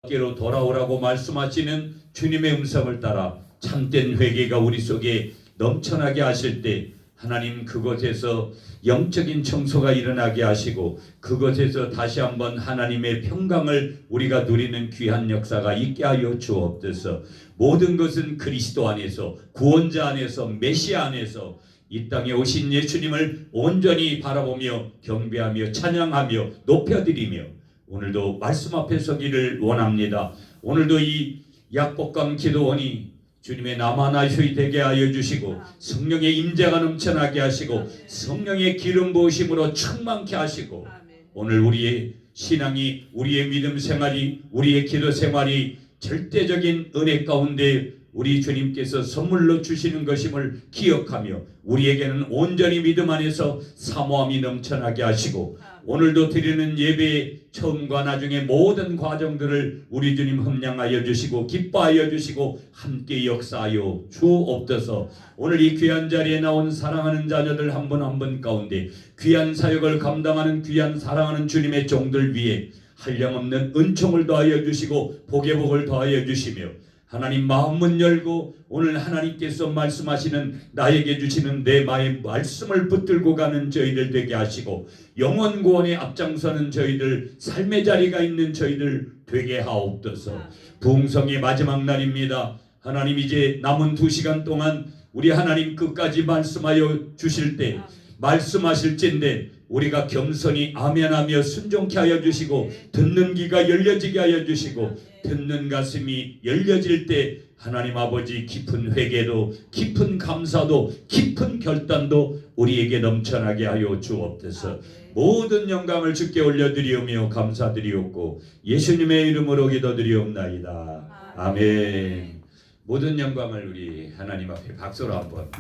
주께로 돌아오라고 말씀하시는 주님의 음성을 따라 참된 회개가 우리 속에 넘쳐나게 하실 때 하나님 그곳에서 영적인 청소가 일어나게 하시고 그곳에서 다시 한번 하나님의 평강을 우리가 누리는 귀한 역사가 있게 하여 주옵소서. 모든 것은 그리스도 안에서, 구원자 안에서, 메시아 안에서 이 땅에 오신 예수님을 온전히 바라보며 경배하며 찬양하며 높여드리며 오늘도 말씀 앞에 서기를 원합니다. 오늘도 이 약복강 기도원이 주님의 남아나셔이 되게 하여 주시고 성령의 임재가 넘쳐나게 하시고 성령의 기름 부으심으로 충만케 하시고 오늘 우리의 신앙이, 우리의 믿음 생활이, 우리의 기도 생활이 절대적인 은혜 가운데 우리 주님께서 선물로 주시는 것임을 기억하며 우리에게는 온전히 믿음 안에서 사모함이 넘쳐나게 하시고 오늘도 드리는 예배의 처음과 나중에 모든 과정들을 우리 주님 흠량하여 주시고 기뻐하여 주시고 함께 역사하여 주옵소서. 오늘 이 귀한 자리에 나온 사랑하는 자녀들 한 분 한 분 가운데 귀한 사역을 감당하는 귀한 사랑하는 주님의 종들 위에 한량없는 은총을 더하여 주시고 복의 복을 더하여 주시며 하나님 마음문 열고 오늘 하나님께서 말씀하시는 나에게 주시는 내 마의 말씀을 붙들고 가는 저희들 되게 하시고 영원 구원에 앞장서는 저희들, 삶의 자리가 있는 저희들 되게 하옵소서. 부흥성의 마지막 날입니다. 하나님 이제 남은 2시간 동안 우리 하나님 끝까지 말씀하여 주실 때 말씀하실진데 우리가 겸손히 아멘하며 순종케 하여 주시고 듣는 귀가 열려지게 하여 주시고 듣는 가슴이 열려질 때 하나님 아버지 깊은 회개도 깊은 감사도 깊은 결단도 우리에게 넘쳐나게 하여 주옵소서. 모든 영광을 주께 올려드리오며 감사드리옵고 예수님의 이름으로 기도드리옵나이다. 아멘. 모든 영광을 우리 하나님 앞에 박수로 한번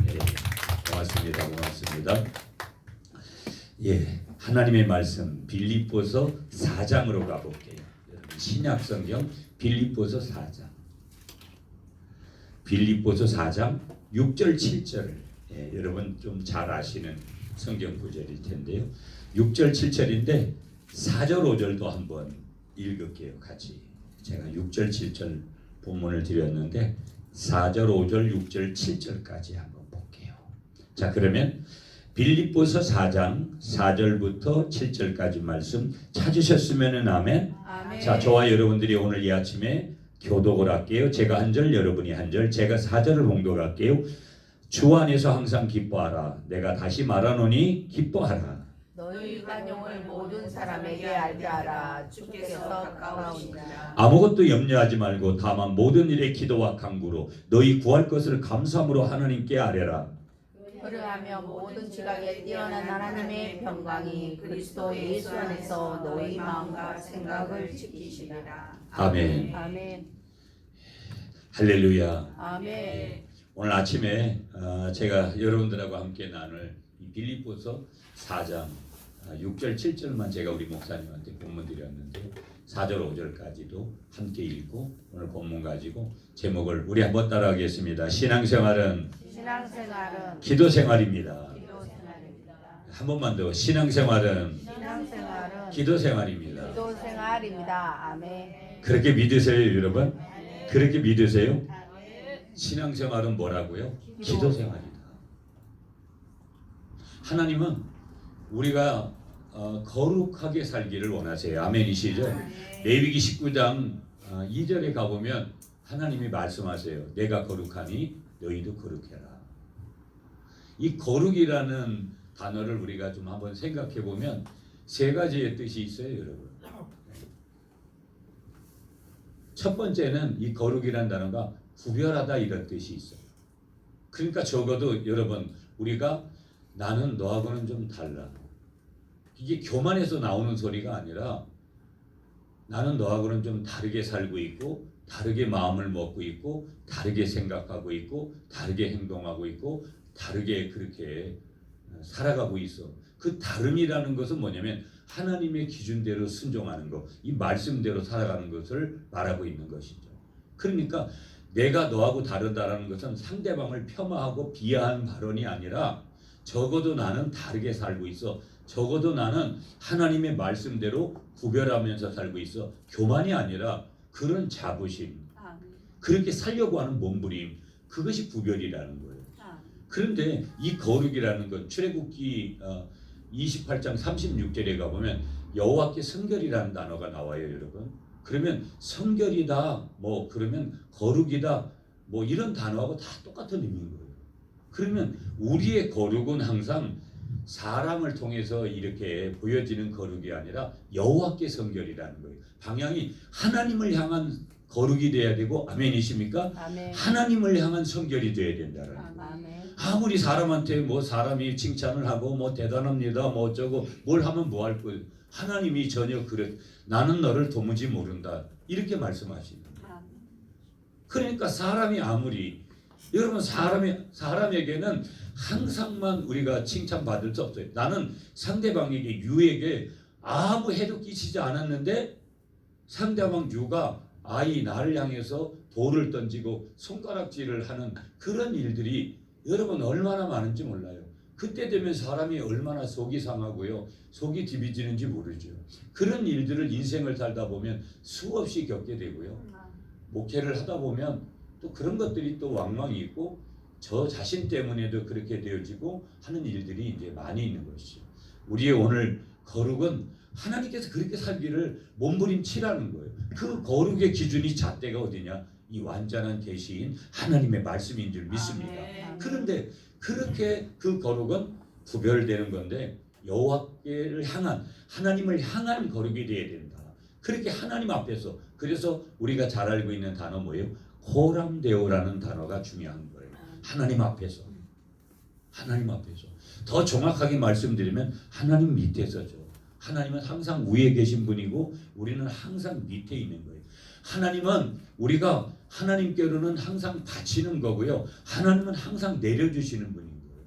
고맙습니다. 고맙습니다. 하나님의 말씀 빌립보서 4장으로 가볼게요. 신약성경 빌립보서 4장. 빌립보서 4장 6절 7절을 여러분 좀 잘 아시는 성경 구절일 텐데요. 6절 7절인데 4절 5절도 한번 읽을게요. 같이. 제가 6절 7절 본문을 드렸는데 4절 5절 6절 7절까지 한번 볼게요. 자, 그러면 빌립보서 4장 4절부터 7절까지 말씀 찾으셨으면 아멘. 아멘. 자, 저와 여러분들이 오늘 이 아침에 교독을 할게요. 제가 한 절, 여러분이 한 절, 제가 4절을 봉독할게요. 주 안에서 항상 기뻐하라. 내가 다시 말하노니 기뻐하라. 너희 관용을 모든 사람에게 알게 하라. 주께서 가까우시니라. 아무것도 염려하지 말고 다만 모든 일에 기도와 간구로 너희 구할 것을 감사함으로 하나님께 아뢰라. 그러하며 모든 지각에 뛰어난 하나님의 평강이 그리스도 예수 안에서 너희 마음과 생각을 지키시리라. 아멘. 아멘. 할렐루야. 아멘. 오늘 아침에 제가 여러분들하고 함께 나눌 이 빌립보서 4장 6절 7절만 제가 우리 목사님한테 본문 드렸는데 4절 5절까지도 함께 읽고 오늘 본문 가지고 제목을 우리 한번 따라하겠습니다. 신앙생활은 기도생활입니다. 한 번만 더. 신앙생활은 기도생활입니다. 기도생활입니다. 아멘. 그렇게 믿으세요, 여러분? 그렇게 믿으세요? 신앙생활은 뭐라고요? 기도생활이다. 하나님은 우리가 거룩하게 살기를 원하세요. 아멘이시죠? 레위기 19장 2절에 가보면 하나님이 말씀하세요. 내가 거룩하니 너희도 거룩해라. 이 거룩이라는 단어를 우리가 좀 한번 생각해 보면 세 가지의 뜻이 있어요, 여러분. 첫 번째는 이 거룩이라는 단어가 구별하다 이런 뜻이 있어요. 그러니까 적어도 여러분 우리가 나는 너하고는 좀 달라. 이게 교만해서 나오는 소리가 아니라 나는 너하고는 좀 다르게 살고 있고 다르게 마음을 먹고 있고 다르게 생각하고 있고 다르게 행동하고 있고 다르게 그렇게 살아가고 있어. 그 다름이라는 것은 뭐냐면 하나님의 기준대로 순종하는 것, 이 말씀대로 살아가는 것을 말하고 있는 것이죠. 그러니까 내가 너하고 다르다라는 것은 상대방을 폄하하고 비하한 발언이 아니라 적어도 나는 다르게 살고 있어. 적어도 나는 하나님의 말씀대로 구별하면서 살고 있어. 교만이 아니라 그런 자부심, 아멘. 그렇게 살려고 하는 몸부림, 그것이 구별이라는 거예요. 아멘. 그런데 이 거룩이라는 건 출애굽기 28장 36절에 가보면 여호와께 성결이라는 단어가 나와요, 여러분. 그러면 성결이다, 뭐 그러면 거룩이다, 뭐 이런 단어하고 다 똑같은 의미인 거예요. 그러면 우리의 거룩은 항상 사람을 통해서 이렇게 보여지는 거룩이 아니라 여호와께 성결이라는 거예요. 방향이 하나님을 향한 거룩이 돼야 되고, 아멘이십니까? 아멘. 하나님을 향한 성결이 돼야 된다는 거예요. 아멘. 아무리 사람한테 뭐 사람이 칭찬을 하고 뭐 대단합니다 뭐 어쩌고 뭘 하면 뭐 할 거예요. 하나님이 전혀 그래, 나는 너를 도무지 모른다 이렇게 말씀하시는 거예요. 아멘. 그러니까 사람이 아무리, 여러분 사람에게는 항상만 우리가 칭찬받을 수 없어요. 나는 상대방에게 유에게 아무 해도 끼치지 않았는데 상대방 유가 아이 나를 향해서 돌을 던지고 손가락질을 하는 그런 일들이 여러분 얼마나 많은지 몰라요. 그때 되면 사람이 얼마나 속이 상하고요, 속이 디비지는지 모르죠. 그런 일들을 인생을 살다 보면 수없이 겪게 되고요. 목회를 하다 보면 또 그런 것들이 또 왕왕이 있고 저 자신 때문에도 그렇게 되어지고 하는 일들이 이제 많이 있는 것이죠. 우리의 오늘 거룩은 하나님께서 그렇게 살기를 몸부림치라는 거예요. 그 거룩의 기준이 잣대가 어디냐? 이 완전한 계시인 하나님의 말씀인 줄 믿습니다. 아멘. 그런데 그렇게 그 거룩은 구별되는 건데 여호와를 향한, 하나님을 향한 거룩이 되어야 된다. 그렇게 하나님 앞에서, 그래서 우리가 잘 알고 있는 단어 뭐예요? 호람데오라는 단어가 중요한 거예요. 하나님 앞에서. 하나님 앞에서. 더 정확하게 말씀드리면 하나님 밑에서죠. 하나님은 항상 위에 계신 분이고 우리는 항상 밑에 있는 거예요. 하나님은 우리가 하나님께로는 항상 바치는 거고요. 하나님은 항상 내려주시는 분인 거예요.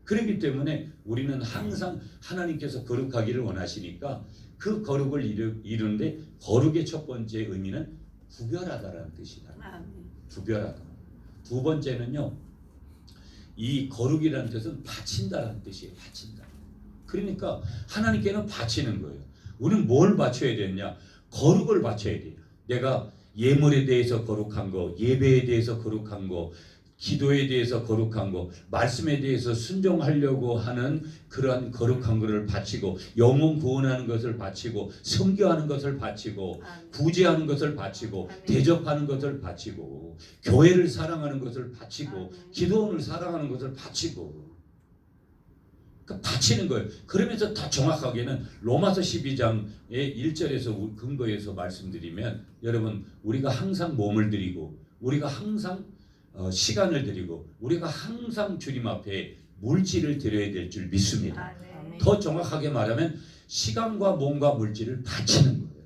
그렇기 때문에 우리는 항상 하나님께서 거룩하기를 원하시니까 그 거룩을 이루는데 거룩의 첫 번째 의미는 구별하다라는 뜻이다. 아멘. 구별하다. 두 번째는요, 이 거룩이라는 뜻은 바친다라는 뜻이에요. 바친다. 그러니까 하나님께는 바치는 거예요. 우리는 뭘 바쳐야 되냐? 거룩을 바쳐야 돼요. 내가 예물에 대해서 거룩한 거, 예배에 대해서 거룩한 거, 기도에 대해서 거룩한 거, 말씀에 대해서 순종하려고 하는 그러한 거룩한 것을 바치고, 영혼 구원하는 것을 바치고, 선교하는 것을 바치고, 아멘. 구제하는 것을 바치고, 아멘. 대접하는 것을 바치고, 교회를 사랑하는 것을 바치고, 아멘. 기도원을 사랑하는 것을 바치고, 그러니까 바치는 거예요. 그러면서 더 정확하게는 로마서 12장의 1절에서 근거해서 말씀드리면, 여러분 우리가 항상 몸을 드리고, 우리가 항상 시간을 드리고, 우리가 항상 주님 앞에 물질을 드려야 될 줄 믿습니다. 아멘. 더 정확하게 말하면 시간과 몸과 물질을 바치는 거예요.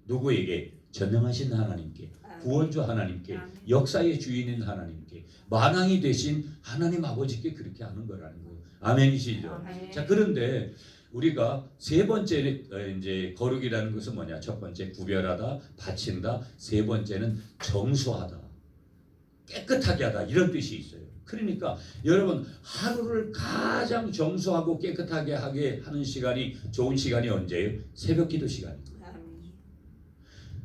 누구에게? 전능하신 하나님께, 구원주 하나님께, 아멘. 역사의 주인인 하나님께, 만왕이 되신 하나님 아버지께 그렇게 하는 거라는 거예요. 아멘이시죠? 아멘. 자, 그런데 우리가 세 번째 이제 거룩이라는 것은 뭐냐? 첫 번째 구별하다, 바친다. 세 번째는 정수하다, 깨끗하게 하다, 이런 뜻이 있어요. 그러니까 여러분 하루를 가장 정수하고 깨끗하게 하게 하는 시간이, 좋은 시간이 언제예요? 새벽기도 시간입니다. 아멘.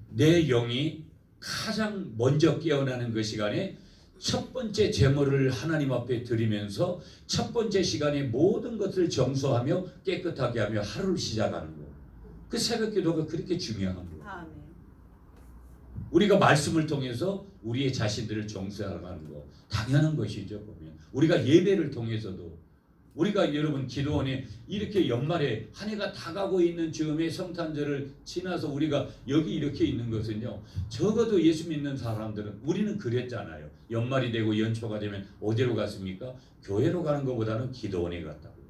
내 영이 가장 먼저 깨어나는 그 시간에 첫 번째 제물을 하나님 앞에 드리면서 첫 번째 시간에 모든 것을 정수하며 깨끗하게 하며 하루를 시작하는 거예요. 그 새벽기도가 그렇게 중요한 거예요. 아멘. 우리가 말씀을 통해서 우리의 자신들을 정수하는 거 당연한 것이죠. 보면 우리가 예배를 통해서도, 우리가 여러분 기도원에 이렇게 연말에 한 해가 다 가고 있는 즈음에 성탄절을 지나서 우리가 여기 이렇게 있는 것은요, 적어도 예수 믿는 사람들은, 우리는 그랬잖아요. 연말이 되고 연초가 되면 어디로 갔습니까? 교회로 가는 것보다는 기도원에 갔다고요.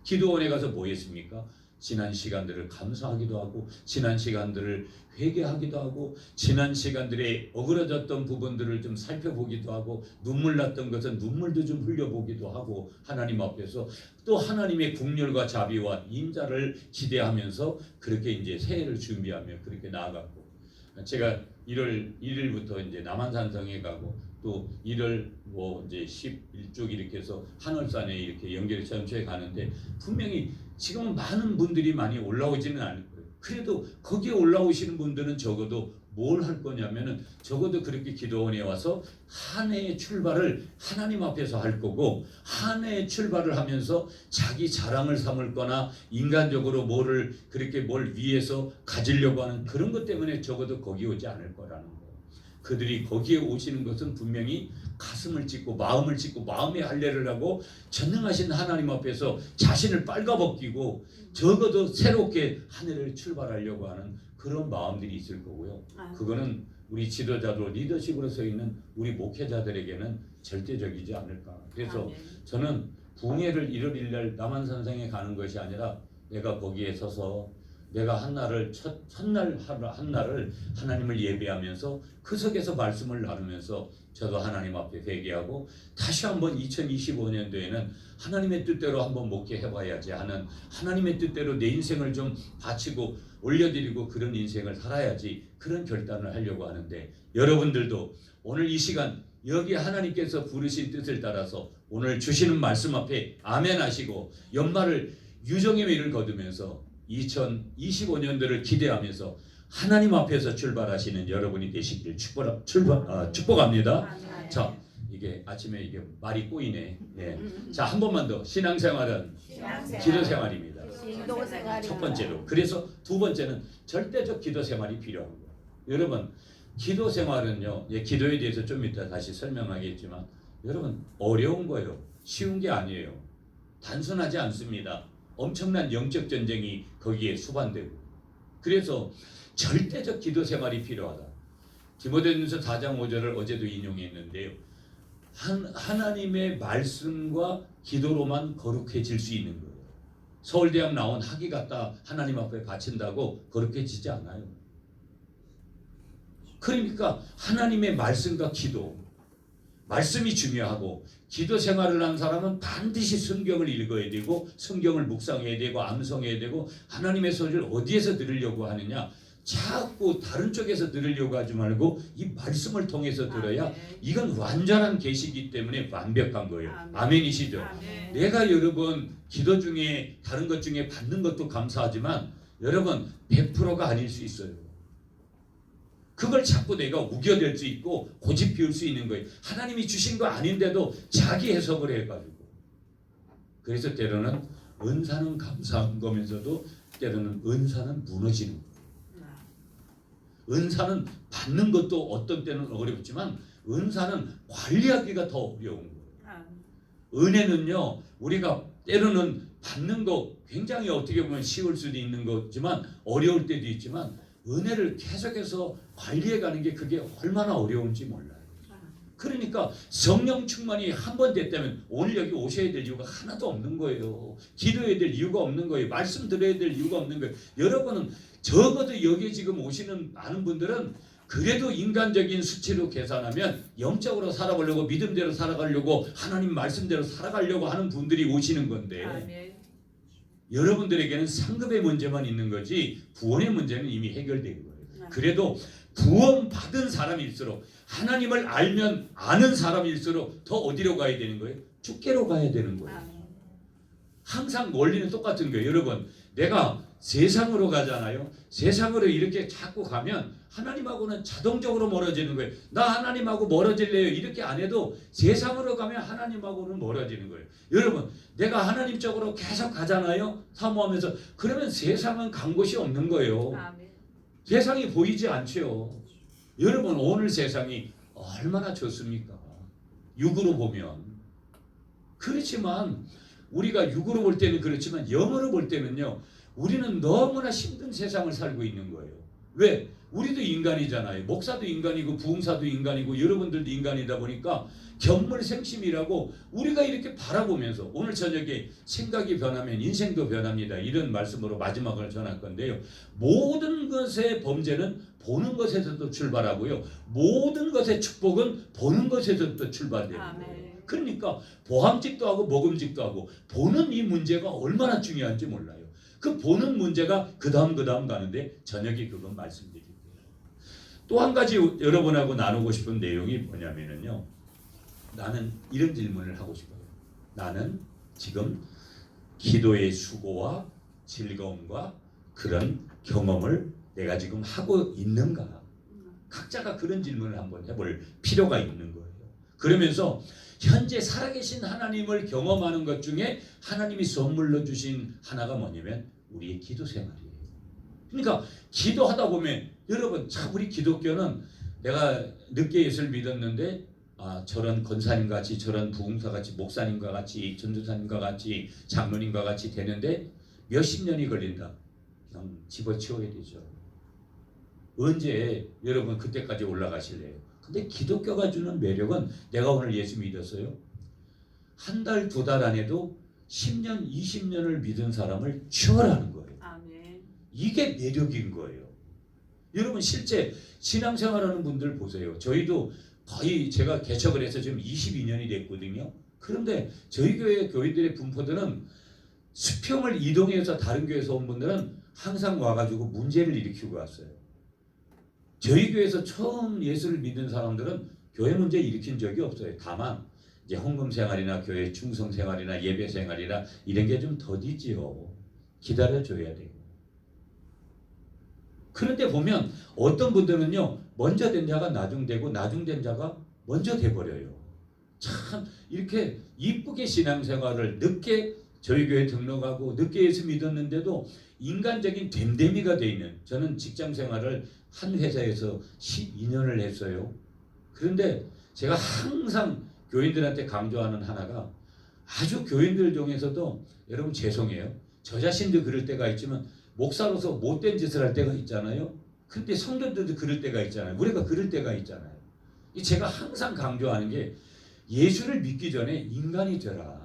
기도원에 가서 뭐 했습니까? 지난 시간들을 감사하기도 하고, 지난 시간들을 회개하기도 하고, 지난 시간들에 어그러졌던 부분들을 좀 살펴보기도 하고, 눈물 났던 것은 눈물도 좀 흘려보기도 하고, 하나님 앞에서 또 하나님의 국률과 자비와 인자를 기대하면서 그렇게 이제 새해를 준비하며 그렇게 나아갔고, 제가 1월 1일부터 이제 남한산성에 가고, 또 1월 뭐 이제 11쪽 이렇게 해서 한월산에 이렇게 연결 체험소에 가는데, 분명히 지금은 많은 분들이 많이 올라오지는 않을 거예요. 그래도 거기에 올라오시는 분들은 적어도 뭘 할 거냐면은 적어도 그렇게 기도원에 와서 한 해의 출발을 하나님 앞에서 할 거고, 한 해의 출발을 하면서 자기 자랑을 삼을 거나 인간적으로 뭐를 그렇게 뭘 위해서 가지려고 하는 그런 것 때문에 적어도 거기 오지 않을 거라는 거예요. 그들이 거기에 오시는 것은 분명히 가슴을 찢고 마음을 찢고 마음의 할례를 하고 전능하신 하나님 앞에서 자신을 빨가벗기고 적어도 새롭게 한 해를 출발하려고 하는 그런 마음들이 있을 거고요. 그거는 우리 지도자로 리더십으로 서 있는 우리 목회자들에게는 절대적이지 않을까. 그래서 저는 부흥회를 1월 1일 남한산성에 가는 것이 아니라 내가 거기에 서서 내가 한날을 첫날 한날을 하나님을 예배하면서 그 속에서 말씀을 나누면서 저도 하나님 앞에 회개하고 다시 한번 2025년도에는 하나님의 뜻대로 한번 목회해봐야지 하는, 하나님의 뜻대로 내 인생을 좀 바치고 올려드리고 그런 인생을 살아야지, 그런 결단을 하려고 하는데, 여러분들도 오늘 이 시간 여기 하나님께서 부르신 뜻을 따라서 오늘 주시는 말씀 앞에 아멘 하시고 연말을 유종의 미를 거두면서 2025년도를 기대하면서 하나님 앞에서 출발하시는 여러분이 되시길 축복합니다. 자, 이게 아침에 이게 말이 꼬이네. 네. 자, 한 번만 더. 신앙생활은 기도 생활입니다. 첫 번째로. 그래서 두 번째는 절대적 기도 생활이 필요한 거예요. 여러분, 기도 생활은요, 기도에 대해서 좀 이따 다시 설명하겠지만, 여러분 어려운 거예요. 쉬운 게 아니에요. 단순하지 않습니다. 엄청난 영적 전쟁이 거기에 수반되고, 그래서 절대적 기도 생활이 필요하다. 디모데전서 4장 5절을 어제도 인용했는데요. 하나님의 말씀과 기도로만 거룩해질 수 있는 거예요. 서울대학 나온 학위 갖다 하나님 앞에 바친다고 거룩해지지 않아요. 그러니까 하나님의 말씀과 기도, 말씀이 중요하고, 기도 생활을 한 사람은 반드시 성경을 읽어야 되고 성경을 묵상해야 되고 암송해야 되고, 하나님의 소리를 어디에서 들으려고 하느냐, 자꾸 다른 쪽에서 들으려고 하지 말고 이 말씀을 통해서 들어야 이건 완전한 계시이기 때문에 완벽한 거예요. 아멘이시죠? 내가 여러분 기도 중에 다른 것 중에 받는 것도 감사하지만 여러분 100%가 아닐 수 있어요. 그걸 자꾸 내가 우겨댈 수 있고 고집 피울 수 있는 거예요. 하나님이 주신 거 아닌데도 자기 해석을 해가지고. 그래서 때로는 은사는 감사한 거면서도 때로는 은사는 무너지는 거예요. 은사는 받는 것도 어떤 때는 어렵지만 은사는 관리하기가 더 어려운 거예요. 은혜는요, 우리가 때로는 받는 거 굉장히 어떻게 보면 쉬울 수도 있는 거지만 어려울 때도 있지만, 은혜를 계속해서 관리해가는 게 그게 얼마나 어려운지 몰라요. 그러니까 성령 충만이 한 번 됐다면 오늘 여기 오셔야 될 이유가 하나도 없는 거예요. 기도해야 될 이유가 없는 거예요. 말씀 들어야 될 이유가 없는 거예요. 여러분은 적어도 여기 지금 오시는 많은 분들은 그래도 인간적인 수치로 계산하면 영적으로 살아가려고, 믿음대로 살아가려고, 하나님 말씀대로 살아가려고 하는 분들이 오시는 건데, 여러분들에게는 상급의 문제만 있는 거지 구원의 문제는 이미 해결된 거예요. 그래도 구원 받은 사람일수록, 하나님을 알면 아는 사람일수록 더 어디로 가야 되는 거예요? 주께로 가야 되는 거예요. 항상 원리는 똑같은 거예요. 여러분, 내가 세상으로 가잖아요. 세상으로 이렇게 자꾸 가면 하나님하고는 자동적으로 멀어지는 거예요. 나 하나님하고 멀어질래요. 이렇게 안 해도 세상으로 가면 하나님하고는 멀어지는 거예요. 여러분, 내가 하나님 쪽으로 계속 가잖아요. 사모하면서. 그러면 세상은 간 곳이 없는 거예요. 세상이 보이지 않죠. 여러분, 오늘 세상이 얼마나 좋습니까? 육으로 보면. 그렇지만 우리가 육으로 볼 때는 그렇지만 영으로 볼 때는요, 우리는 너무나 힘든 세상을 살고 있는 거예요. 왜? 우리도 인간이잖아요. 목사도 인간이고 부흥사도 인간이고 여러분들도 인간이다 보니까 견물생심이라고 우리가 이렇게 바라보면서, 오늘 저녁에 생각이 변하면 인생도 변합니다. 이런 말씀으로 마지막을 전할 건데요. 모든 것의 범죄는 보는 것에서도 출발하고요. 모든 것의 축복은 보는 것에서도 출발돼요. 그러니까 보함직도 하고 먹음직도 하고 보는 이 문제가 얼마나 중요한지 몰라요. 그 보는 문제가 그 다음 가는데 저녁에 그건 말씀드릴게요. 또 한 가지 여러분하고 나누고 싶은 내용이 뭐냐면요, 나는 이런 질문을 하고 싶어요. 나는 지금 기도의 수고와 즐거움과 그런 경험을 내가 지금 하고 있는가? 각자가 그런 질문을 한번 해볼 필요가 있는 거예요. 그러면서 현재 살아계신 하나님을 경험하는 것 중에 하나님이 선물로 주신 하나가 뭐냐면 우리의 기도 생활이에요. 그러니까 기도하다 보면 여러분 참 우리 기독교는 내가 늦게 예수를 믿었는데 저런 권사님과 같이 저런 부흥사 같이 목사님과 같이 전도사님과 같이 장로님과 같이 되는데 몇십 년이 걸린다. 그냥 집어치워야 되죠. 언제 여러분 그때까지 올라가실래요? 근데 기독교가 주는 매력은 내가 오늘 예수 믿었어요. 한 달, 두 달 안에도 10년, 20년을 믿은 사람을 추월하는 거예요. 아멘. 이게 매력인 거예요. 여러분 실제 신앙생활하는 분들 보세요. 저희도 거의 제가 개척을 해서 지금 22년이 됐거든요. 그런데 저희 교회 교인들의 분포들은 수평을 이동해서 다른 교회에서 온 분들은 항상 와가지고 문제를 일으키고 왔어요. 저희 교회에서 처음 예수를 믿는 사람들은 교회 문제 일으킨 적이 없어요. 다만 이제 헌금 생활이나 교회 충성 생활이나 예배 생활이나 이런 게 좀 더디지요. 기다려줘야 되고. 그런데 보면 어떤 분들은요 먼저 된 자가 나중되고 나중된 자가 먼저 돼버려요. 참 이렇게 이쁘게 신앙생활을 늦게 저희 교회 등록하고 늦게 예수 믿었는데도 인간적인 됨됨이가 돼 있는, 저는 직장생활을 한 회사에서 12년을 했어요. 그런데 제가 항상 교인들한테 강조하는 하나가, 아주 교인들 중에서도 여러분 죄송해요, 저 자신도 그럴 때가 있지만 목사로서 못된 짓을 할 때가 있잖아요. 근데 성도들도 그럴 때가 있잖아요. 우리가 그럴 때가 있잖아요. 제가 항상 강조하는 게, 예수를 믿기 전에 인간이 되라.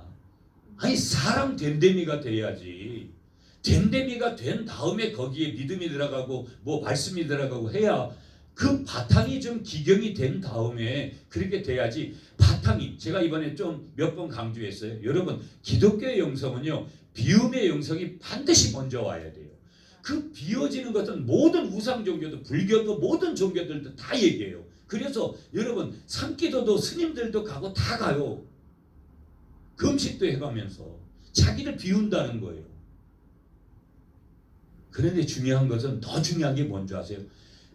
아니 사람 됨됨이가 돼야지. 됨됨이가 된 다음에 거기에 믿음이 들어가고 뭐 말씀이 들어가고 해야 그 바탕이 좀 기경이 된 다음에 그렇게 돼야지. 바탕이, 제가 이번에 좀 몇 번 강조했어요. 여러분 기독교의 영성은요 비움의 영성이 반드시 먼저 와야 돼요. 그 비워지는 것은 모든 우상 종교도 불교도 모든 종교들도 다 얘기해요. 그래서 여러분 산기도도 스님들도 가고 다 가요. 금식도 해가면서 자기를 비운다는 거예요. 그런데 중요한 것은, 더 중요한 게 뭔지 아세요?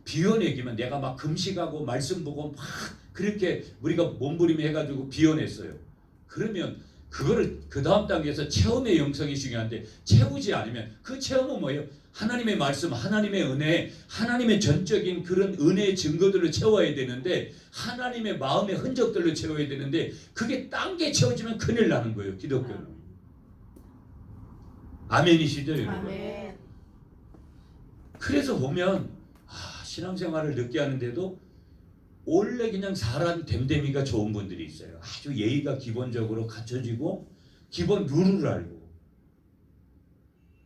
비워내기만, 내가 막 금식하고 말씀 보고 막 그렇게 우리가 몸부림해 해가지고 비워냈어요. 그러면 그거를 그 다음 단계에서 체험의 영성이 중요한데, 채우지 않으면 그 체험은 뭐예요? 하나님의 말씀, 하나님의 은혜, 하나님의 전적인 그런 은혜의 증거들을 채워야 되는데, 하나님의 마음의 흔적들로 채워야 되는데, 그게 딴 게 채워지면 큰일 나는 거예요. 기독교는. 아멘이시죠 여러분? 아멘. 그래서 보면 신앙생활을 늦게 하는데도 원래 그냥 사람 됨됨이가 좋은 분들이 있어요. 아주 예의가 기본적으로 갖춰지고 기본 룰을 알고,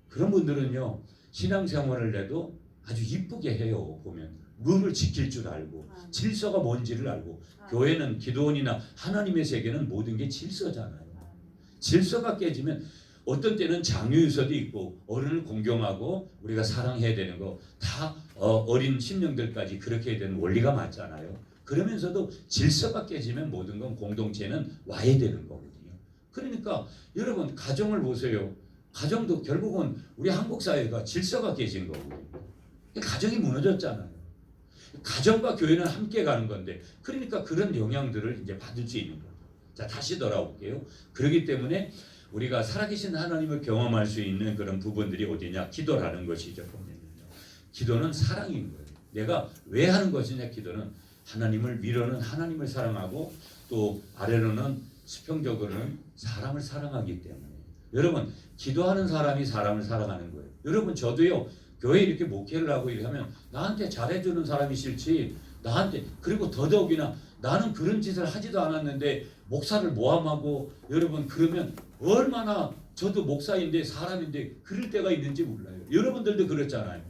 그런 분들은요 신앙생활을 해도 아주 이쁘게 해요. 보면 룰을 지킬 줄 알고 질서가 뭔지를 알고. 교회는, 기도원이나 하나님의 세계는 모든 게 질서잖아요. 질서가 깨지면 어떤 때는 장유유서도 있고 어른을 공경하고 우리가 사랑해야 되는 거 다 어린 심령들까지 그렇게 해야 되는 원리가 맞잖아요. 그러면서도 질서가 깨지면 모든 건 공동체는 와야 되는 거거든요. 그러니까 여러분 가정을 보세요. 가정도 결국은 우리 한국 사회가 질서가 깨진 거거든요. 가정이 무너졌잖아요. 가정과 교회는 함께 가는 건데, 그러니까 그런 영향들을 이제 받을 수 있는 거죠. 자, 다시 돌아올게요. 그렇기 때문에 우리가 살아계신 하나님을 경험할 수 있는 그런 부분들이 어디냐? 기도라는 것이죠. 보면요. 기도는 사랑인 거예요. 내가 왜 하는 것이냐? 기도는 하나님을 위로는 하나님을 사랑하고, 또 아래로는 수평적으로는 사람을 사랑하기 때문에. 여러분 기도하는 사람이 사람을 사랑하는 거예요. 여러분 저도요 교회 이렇게 목회를 하고 이렇게 하면 나한테 잘해주는 사람이 싫지, 나한테, 그리고 더더욱이나 나는 그런 짓을 하지도 않았는데 목사를 모함하고, 여러분 그러면 얼마나, 저도 목사인데 사람인데 그럴 때가 있는지 몰라요. 여러분들도 그렇잖아요.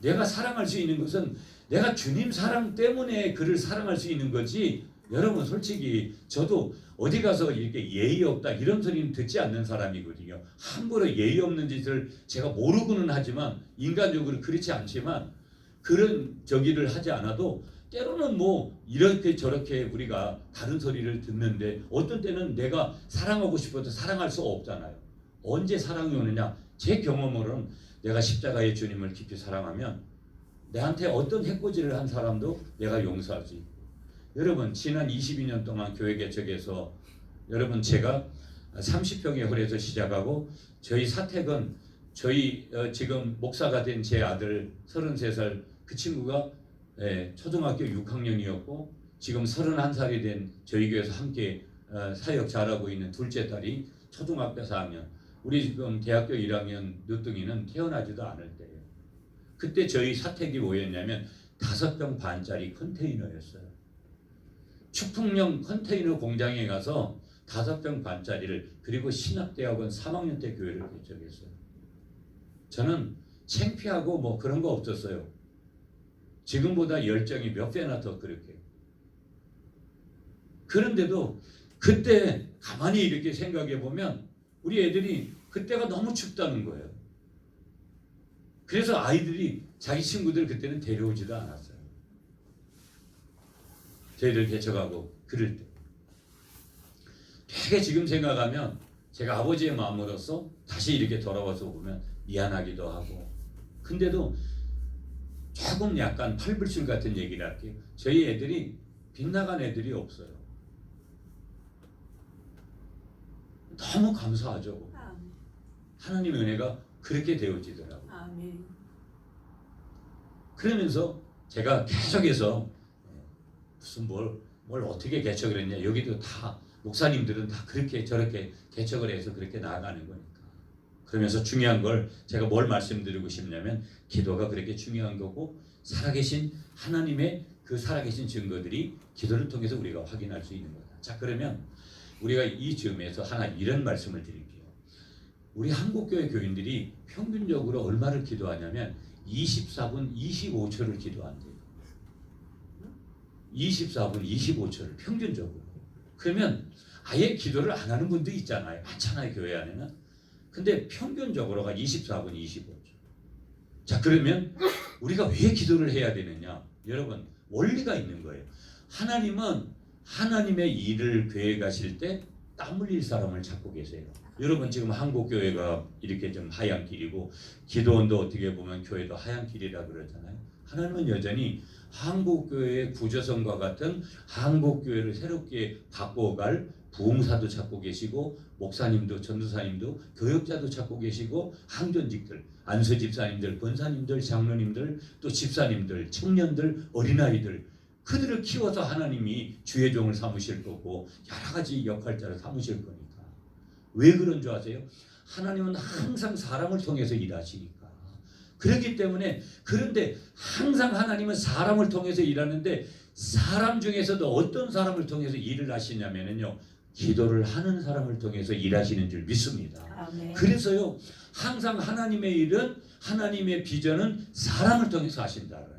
내가 사랑할 수 있는 것은 내가 주님 사랑 때문에 그를 사랑할 수 있는 거지. 여러분 솔직히 저도 어디 가서 이렇게 예의 없다 이런 소리는 듣지 않는 사람이거든요. 함부로 예의 없는 짓을 제가 모르고는 하지만, 인간적으로 그렇지 않지만, 그런 저기를 하지 않아도 때로는 뭐 이렇게 저렇게 우리가 다른 소리를 듣는데, 어떤 때는 내가 사랑하고 싶어도 사랑할 수 없잖아요. 언제 사랑이 오느냐? 제 경험으로는 내가 십자가의 주님을 깊이 사랑하면 내한테 어떤 해코지를 한 사람도 내가 용서하지. 여러분 지난 22년 동안 교회 개척에서 여러분 제가 30평의 홀에서 시작하고 저희 사택은 저희 지금 목사가 된 제 아들 33살 그 친구가 초등학교 6학년이었고 지금 31살이 된 저희 교회에서 함께 사역 잘하고 있는 둘째 딸이 초등학교 4학년, 우리 지금 대학교 1학년 늦둥이는 태어나지도 않을 때예요. 그때 저희 사택이 뭐였냐면 5평 반짜리 컨테이너였어요. 축풍령 컨테이너 공장에 가서 5평 반짜리를, 그리고 신학대학원 3학년 때 교회를 개척했어요. 저는 창피하고 뭐 그런 거 없었어요. 지금보다 열정이 몇 배나 더 그렇게. 그런데도 그때 가만히 이렇게 생각해 보면 우리 애들이 그때가 너무 춥다는 거예요. 그래서 아이들이 자기 친구들 그때는 데려오지도 않았어요. 저희들 개척하고 그럴 때. 되게 지금 생각하면 제가 아버지의 마음으로서 다시 이렇게 돌아와서 보면 미안하기도 하고, 근데도 조금 약간 팔불출 같은 얘기를 할게요. 저희 애들이 빗나간 애들이 없어요. 너무 감사하죠. 하나님의 은혜가 그렇게 되어지더라고요. 아멘. 그러면서 제가 계속해서 무슨 뭘 어떻게 개척을 했냐, 여기도 다 목사님들은 다 그렇게 저렇게 개척을 해서 그렇게 나아가는 거니까. 그러면서 중요한 걸 제가 뭘 말씀드리고 싶냐면 기도가 그렇게 중요한 거고, 살아계신 하나님의 그 살아계신 증거들이 기도를 통해서 우리가 확인할 수 있는 거다. 자, 그러면 우리가 이 즈음에서 하나 이런 말씀을 드릴게요. 우리 한국교회 교인들이 평균적으로 얼마를 기도하냐면 24분 25초를 기도한대요. 24분 25초를 평균적으로. 그러면 아예 기도를 안 하는 분도 있잖아요. 많잖아요, 교회 안에는. 근데 평균적으로가 24분 25초. 자, 그러면 우리가 왜 기도를 해야 되느냐? 여러분, 원리가 있는 거예요. 하나님은 하나님의 일을 계획하실 때 땀 흘릴 사람을 찾고 계세요. 여러분 지금 한국교회가 이렇게 좀 하얀 길이고, 기도원도 어떻게 보면 교회도 하얀 길이라 그러잖아요. 하나님은 여전히 한국교회의 구조성과 같은 한국교회를 새롭게 바꿔갈 부흥사도 찾고 계시고, 목사님도 전도사님도 교역자도 찾고 계시고, 항전직들, 안수 집사님들, 권사님들, 장로님들, 또 집사님들, 청년들, 어린아이들, 그들을 키워서 하나님이 주의 종을 삼으실 거고 여러 가지 역할자를 삼으실 거니까. 왜 그런 줄 아세요? 하나님은 항상 사람을 통해서 일하시니까. 그렇기 때문에, 그런데 항상 하나님은 사람을 통해서 일하는데 사람 중에서도 어떤 사람을 통해서 일을 하시냐면요, 기도를 하는 사람을 통해서 일하시는 줄 믿습니다. 아멘. 그래서요, 항상 하나님의 일은, 하나님의 비전은 사람을 통해서 하신다.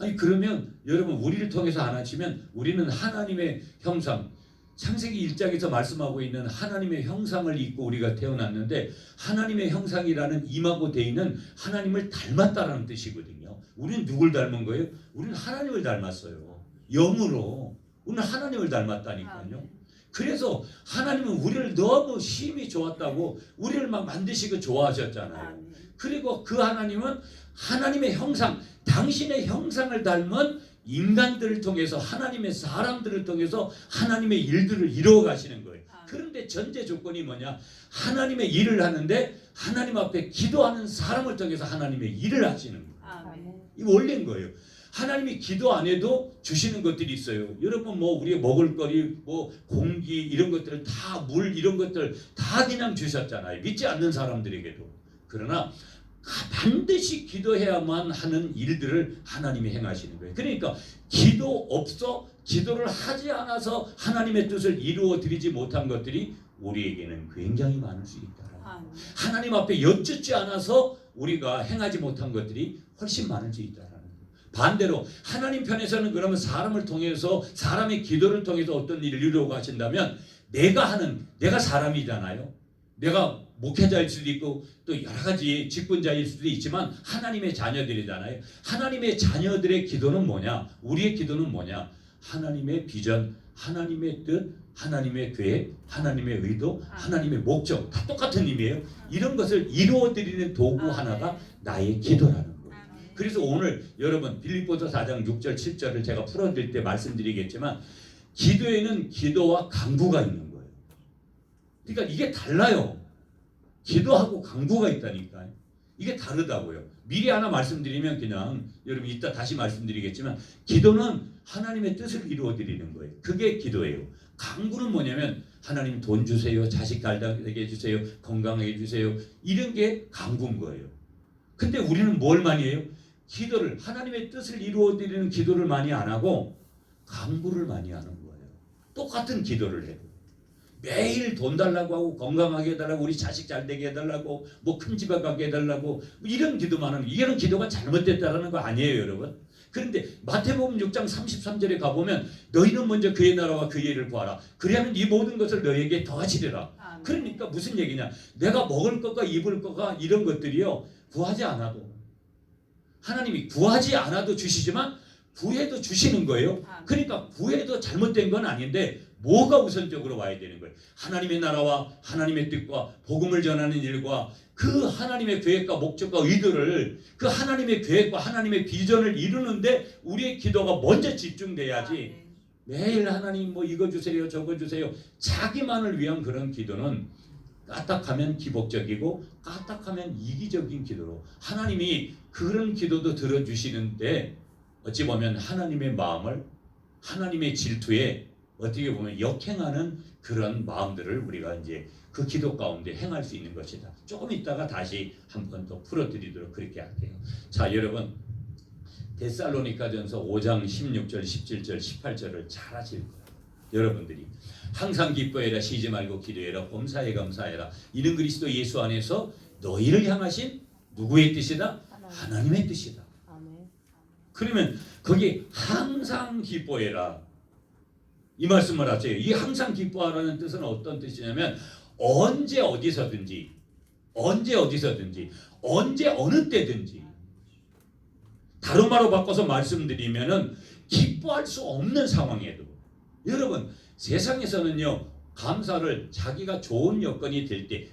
아니 그러면 여러분, 우리를 통해서 안 하시면 우리는 하나님의 형상, 창세기 1장에서 말씀하고 있는 하나님의 형상을 입고 우리가 태어났는데, 하나님의 형상이라는 임하고 대의는 하나님을 닮았다라는 뜻이거든요. 우리는 누굴 닮은 거예요? 우리는 하나님을 닮았어요. 영으로 우리는 하나님을 닮았다니까요. 그래서 하나님은 우리를 너무 힘이 좋았다고 우리를 막 만드시고 좋아하셨잖아요. 그리고 그 하나님은 하나님의 형상, 당신의 형상을 닮은 인간들을 통해서, 하나님의 사람들을 통해서 하나님의 일들을 이루어 가시는 거예요. 그런데 전제 조건이 뭐냐? 하나님의 일을 하는데 하나님 앞에 기도하는 사람을 통해서 하나님의 일을 하시는 거예요. 이 원리인 거예요. 하나님이 기도 안 해도 주시는 것들이 있어요. 여러분 뭐 우리의 먹을 거리, 뭐 공기 이런 것들을 다, 물 이런 것들 다 그냥 주셨잖아요. 믿지 않는 사람들에게도. 그러나 반드시 기도해야만 하는 일들을 하나님이 행하시는 거예요. 그러니까 기도 없어, 기도를 하지 않아서 하나님의 뜻을 이루어 드리지 못한 것들이 우리에게는 굉장히 많을 수 있다. 하나님 앞에 여쭙지 않아서 우리가 행하지 못한 것들이 훨씬 많을 수 있다. 반대로 하나님 편에서는 그러면 사람을 통해서, 사람의 기도를 통해서 어떤 일을 이루려고 하신다면, 내가 사람이잖아요. 내가 목회자일 수도 있고 또 여러 가지 직분자일 수도 있지만 하나님의 자녀들이잖아요. 하나님의 자녀들의 기도는 뭐냐? 우리의 기도는 뭐냐? 하나님의 비전, 하나님의 뜻, 하나님의 계획, 하나님의 의도, 하나님의 목적 다 똑같은 의미예요. 이런 것을 이루어드리는 도구 하나가 나의 기도라는 거예요. 그래서 오늘 여러분 빌립보서 4장 6절 7절을 제가 풀어드릴 때 말씀드리겠지만 기도에는 기도와 간구가 있는 거예요. 그러니까 이게 달라요. 기도하고 간구가 있다니까요. 이게 다르다고요. 미리 하나 말씀드리면 그냥 여러분 이따 다시 말씀드리겠지만 기도는 하나님의 뜻을 이루어드리는 거예요. 그게 기도예요. 간구는 뭐냐면 하나님 돈 주세요. 자식 잘 되게 해주세요. 건강하게 해주세요. 이런 게 간구인 거예요. 근데 우리는 뭘 많이 해요? 기도를 하나님의 뜻을 이루어드리는 기도를 많이 안 하고 간구를 많이 하는 거예요. 똑같은 기도를 해요. 매일 돈 달라고 하고 건강하게 해달라고 우리 자식 잘 되게 해달라고 뭐 큰 집에 가게 해달라고 이런 기도만 하는 이런 기도가 잘못됐다라는 거 아니에요 여러분. 그런데 마태복음 6장 33절에 가보면 너희는 먼저 그의 나라와 그의 일을 구하라. 그리하면 이 모든 것을 너희에게 더하시리라. 그러니까 무슨 얘기냐. 내가 먹을 것과 입을 것과 이런 것들이요 구하지 않아도 하나님이 구하지 않아도 주시지만 구해도 주시는 거예요. 그러니까 구해도 잘못된 건 아닌데 뭐가 우선적으로 와야 되는 거예요. 하나님의 나라와 하나님의 뜻과 복음을 전하는 일과 그 하나님의 계획과 목적과 의도를 그 하나님의 계획과 하나님의 비전을 이루는데 우리의 기도가 먼저 집중돼야지 매일 하나님 뭐 이거 주세요 저거 주세요 자기만을 위한 그런 기도는 까딱하면 기복적이고 까딱하면 이기적인 기도로 하나님이 그런 기도도 들어주시는데 어찌 보면 하나님의 마음을 하나님의 질투에 어떻게 보면 역행하는 그런 마음들을 우리가 이제 그 기도 가운데 행할 수 있는 것이다. 조금 있다가 다시 한 번 더 풀어드리도록 그렇게 할게요. 자 여러분 데살로니가전서 5장 16절 17절 18절을 잘 하실 거예요. 여러분들이 항상 기뻐해라 쉬지 말고 기도해라 범사에 감사해라 이는 그리스도 예수 안에서 너희를 향하신 누구의 뜻이다? 하나님의 뜻이다. 그러면 거기 항상 기뻐해라 이 말씀을 하세요. 이 항상 기뻐하라는 뜻은 어떤 뜻이냐면 언제 어디서든지 언제 어느 때든지 다른 말로 바꿔서 말씀드리면은 기뻐할 수 없는 상황에도 여러분 세상에서는요 감사를 자기가 좋은 여건이 될 때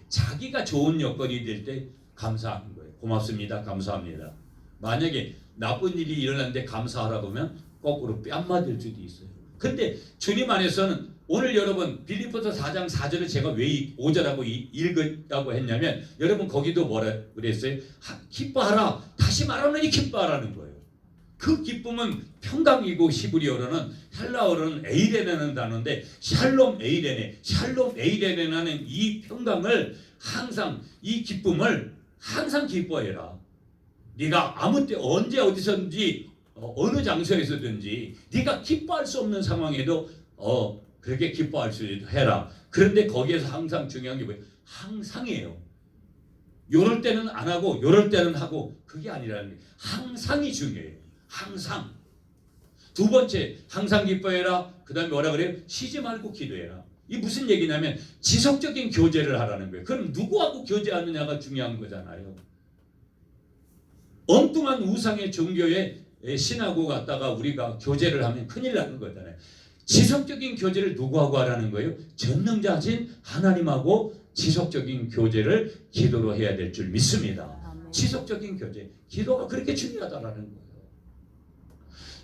감사하는 거예요. 고맙습니다. 감사합니다. 만약에 나쁜 일이 일어났는데 감사하라고 하면 거꾸로 뺨 맞을 수도 있어요. 근데 주님 안에서는 오늘 여러분 빌립보서 4장 4절을 제가 왜 5절하고 읽었다고 했냐면 여러분 거기도 뭐라 그랬어요? 기뻐하라. 다시 말하노니 기뻐하라는 거예요. 그 기쁨은 평강이고 히브리어로는 헬라어로는 에이레네라는 단어인데 샬롬 에이레네라는 이 평강을 항상 이 기쁨을 항상 기뻐해라. 네가 아무 때 언제 어디서든지 어느 장소에서든지 네가 기뻐할 수 없는 상황에도 그렇게 기뻐할 수 있도록 해라. 그런데 거기에서 항상 중요한 게 뭐예요? 항상이에요. 요럴 때는 안 하고 요럴 때는 하고 그게 아니라는 게 항상이 중요해요. 항상. 두 번째 항상 기뻐해라. 그 다음에 뭐라 그래요? 쉬지 말고 기도해라. 이 무슨 얘기냐면 지속적인 교제를 하라는 거예요. 그럼 누구하고 교제하느냐가 중요한 거잖아요. 엉뚱한 우상의 종교에 신하고 갔다가 우리가 교제를 하면 큰일 나는 거잖아요. 지속적인 교제를 누구하고 하라는 거예요? 전능자신 하나님하고 지속적인 교제를 기도로 해야 될 줄 믿습니다. 지속적인 교제, 기도가 그렇게 중요하다라는 거예요.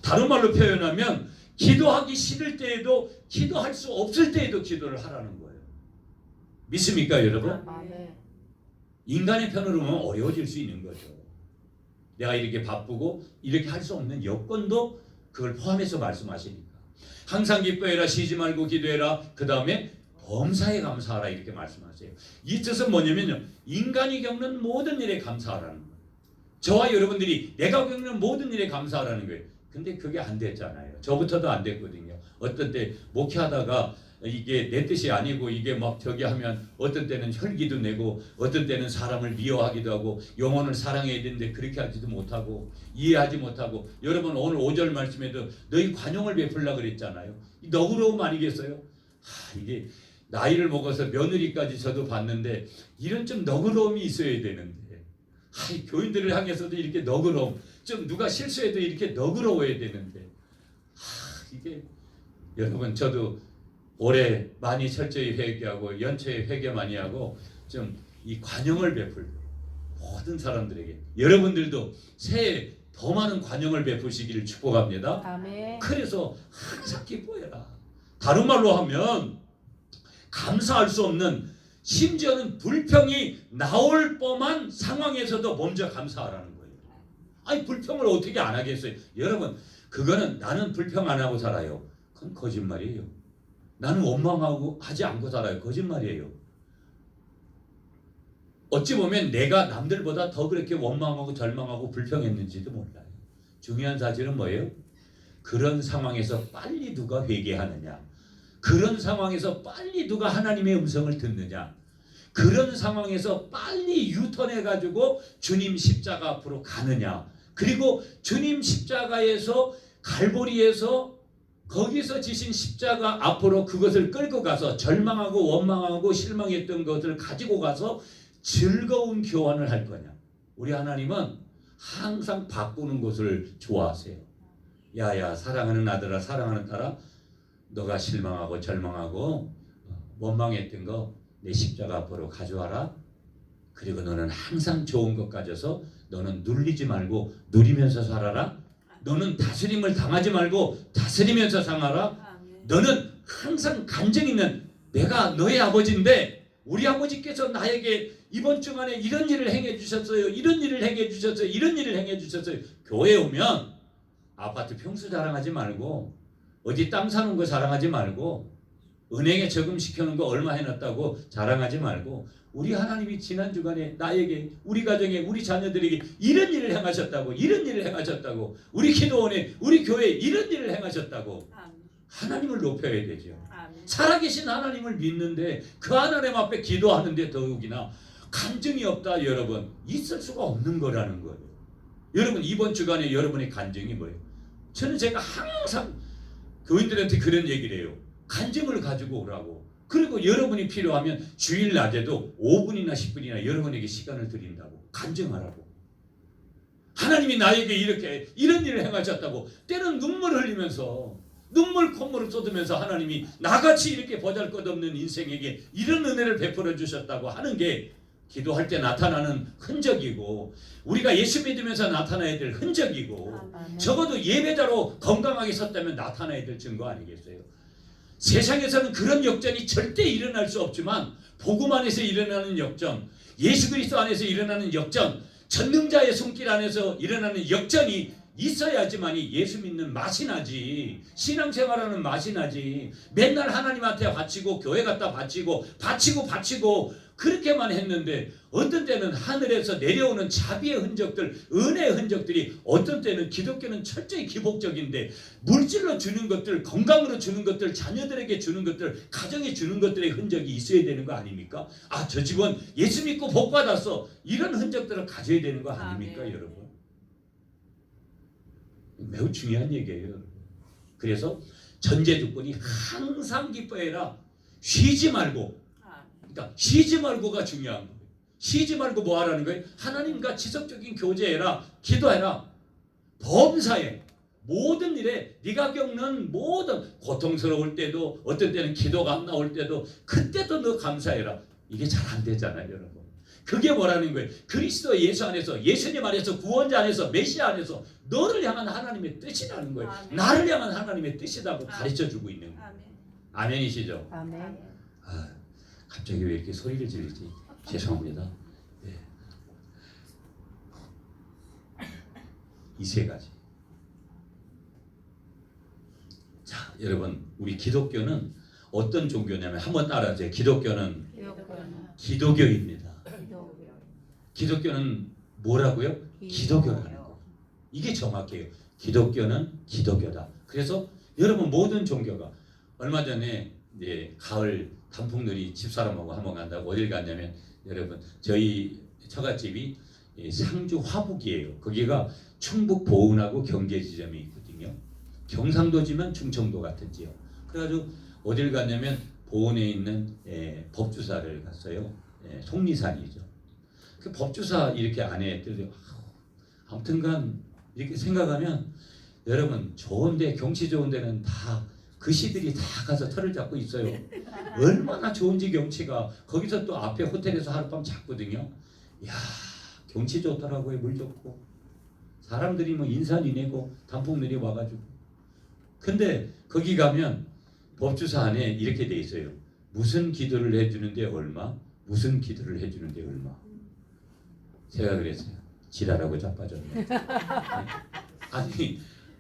다른 말로 표현하면 기도하기 싫을 때에도 기도할 수 없을 때에도 기도를 하라는 거예요. 믿습니까 여러분? 인간의 편으로 보면 어려워질 수 있는 거죠. 내가 이렇게 바쁘고 이렇게 할 수 없는 여건도 그걸 포함해서 말씀하시니까 항상 기뻐해라 쉬지 말고 기도해라 그 다음에 범사에 감사하라 이렇게 말씀하세요. 이 뜻은 뭐냐면요 인간이 겪는 모든 일에 감사하라는 거예요. 저와 여러분들이 내가 겪는 모든 일에 감사하라는 거예요. 근데 그게 안 됐잖아요. 저부터도 안 됐거든요. 어떤 때 목회하다가 이게 내 뜻이 아니고 이게 막 저기 하면 어떤 때는 혈기도 내고 어떤 때는 사람을 미워하기도 하고 영혼을 사랑해야 되는데 그렇게 하지도 못하고 이해하지 못하고 여러분 오늘 5절 말씀에도 너희 관용을 베풀라 그랬잖아요. 너그러움 아니겠어요? 이게 나이를 먹어서 며느리까지 저도 봤는데 이런 좀 너그러움이 있어야 되는데 교인들을 향해서도 이렇게 너그러움 좀 누가 실수해도 이렇게 너그러워야 되는데 이게 여러분 저도 올해 많이 철저히 회개하고 연초에 회개 많이 하고 좀 이 관용을 베풀 모든 사람들에게 여러분들도 새해 더 많은 관용을 베푸시기를 축복합니다. 아멘. 그래서 항상 기뻐해라. 다른 말로 하면 감사할 수 없는 심지어는 불평이 나올 뻔한 상황에서도 먼저 감사하라는 거예요. 아니 불평을 어떻게 안 하겠어요? 여러분 그거는 나는 불평 안 하고 살아요. 그건 거짓말이에요. 나는 원망하고 하지 않고 살아요. 거짓말이에요. 어찌 보면 내가 남들보다 더 그렇게 원망하고 절망하고 불평했는지도 몰라요. 중요한 사실은 뭐예요? 그런 상황에서 빨리 누가 회개하느냐, 그런 상황에서 빨리 누가 하나님의 음성을 듣느냐, 그런 상황에서 빨리 유턴해가지고 주님 십자가 앞으로 가느냐, 그리고 주님 십자가에서 갈보리에서 거기서 지신 십자가 앞으로 그것을 끌고 가서 절망하고 원망하고 실망했던 것을 가지고 가서 즐거운 교환을 할 거냐. 우리 하나님은 항상 바꾸는 것을 좋아하세요. 야야 사랑하는 아들아 사랑하는 딸아 너가 실망하고 절망하고 원망했던 거 내 십자가 앞으로 가져와라. 그리고 너는 항상 좋은 것 가져서 너는 눌리지 말고 누리면서 살아라. 너는 다스림을 당하지 말고 다스리면서 살아라. 너는 항상 간증 있는 내가 너의 아버지인데 우리 아버지께서 나에게 이번 주간에 이런 일을 행해 주셨어요. 이런 일을 행해 주셨어요. 이런 일을 행해 주셨어요. 교회에 오면 아파트 평수 자랑하지 말고 어디 땅 사는 거 자랑하지 말고 은행에 저금시켜놓은 거 얼마 해놨다고 자랑하지 말고 우리 하나님이 지난 주간에 나에게 우리 가정에 우리 자녀들에게 이런 일을 행하셨다고 이런 일을 행하셨다고 우리 기도원에 우리 교회에 이런 일을 행하셨다고 하나님을 높여야 되죠. 살아계신 하나님을 믿는데 그 하나님 앞에 기도하는데 더욱이나 간증이 없다 여러분 있을 수가 없는 거라는 거예요. 여러분 이번 주간에 여러분의 간증이 뭐예요? 저는 제가 항상 교인들한테 그런 얘기를 해요. 간증을 가지고 오라고. 그리고 여러분이 필요하면 주일 낮에도 5분이나 10분이나 여러분에게 시간을 드린다고. 간증하라고. 하나님이 나에게 이렇게 이런 일을 행하셨다고. 때는 눈물 흘리면서 눈물 콧물을 쏟으면서 하나님이 나같이 이렇게 보잘것없는 인생에게 이런 은혜를 베풀어 주셨다고 하는 게 기도할 때 나타나는 흔적이고 우리가 예수 믿으면서 나타나야 될 흔적이고 적어도 예배자로 건강하게 섰다면 나타나야 될 증거 아니겠어요? 세상에서는 그런 역전이 절대 일어날 수 없지만 복음 안에서 일어나는 역전, 예수 그리스도 안에서 일어나는 역전, 전능자의 손길 안에서 일어나는 역전이 있어야지만이 예수 믿는 맛이 나지. 신앙생활하는 맛이 나지. 맨날 하나님한테 바치고 교회 갔다 바치고 그렇게만 했는데 어떤 때는 하늘에서 내려오는 자비의 흔적들, 은혜의 흔적들이 어떤 때는 기독교는 철저히 기복적인데 물질로 주는 것들, 건강으로 주는 것들, 자녀들에게 주는 것들, 가정에 주는 것들의 흔적이 있어야 되는 거 아닙니까? 아, 저 집은 예수 믿고 복 받았어. 이런 흔적들을 가져야 되는 거 아닙니까, 여러분? 매우 중요한 얘기예요. 그래서 전제조건이 항상 기뻐해라. 쉬지 말고. 그러니까 쉬지 말고가 중요한 거예요. 쉬지 말고 뭐 하라는 거예요? 하나님과 지속적인 교제해라. 기도해라. 범사에 모든 일에 네가 겪는 모든 고통스러울 때도 어떤 때는 기도가 안 나올 때도 그때도 너 감사해라. 이게 잘 안 되잖아요, 여러분. 그게 뭐라는 거예요? 그리스도 예수 안에서 예수님 안에서 구원자 안에서 메시아 안에서 너를 향한 하나님의 뜻이라는 거예요. 아멘. 나를 향한 하나님의 뜻이라고 가르쳐주고 있는 거예요. 아멘이시죠? 아멘. 갑자기 왜 이렇게 소리를 지르지? 죄송합니다. 네. 이 세 가지. 자, 여러분, 우리 기독교는 어떤 종교냐면 한번 따라하세요. 기독교는 기도교입니다. 기독교는 뭐라고요? 기도교라는 거. 이게 정확해요. 기독교는 기도교다. 그래서 여러분 모든 종교가 얼마 전에 가을 단풍놀이 집사람하고 한번 간다고 어딜 갔냐면 여러분 저희 처갓집이 상주 화북이에요. 거기가 충북 보은하고 경계 지점이 있거든요. 경상도지만 충청도 같은 지역. 그래가지고 어딜 갔냐면 보은에 있는 법주사를 갔어요. 속리산이죠. 그 법주사 이렇게 안에 들려 아무튼간 이렇게 생각하면 여러분 좋은데 경치 좋은 데는 다 그 시들이 다 가서 털을 잡고 있어요. 얼마나 좋은지 경치가. 거기서 또 앞에 호텔에서 하룻밤 잤거든요. 야 경치 좋더라고요. 물 좋고 사람들이 뭐 인산이 내고 단풍 내리 와가지고. 근데 거기 가면 법주사 안에 이렇게 돼 있어요. 무슨 기도를 해주는데 얼마, 무슨 기도를 해주는데 얼마. 제가 그랬어요. 지랄하고 자빠졌네.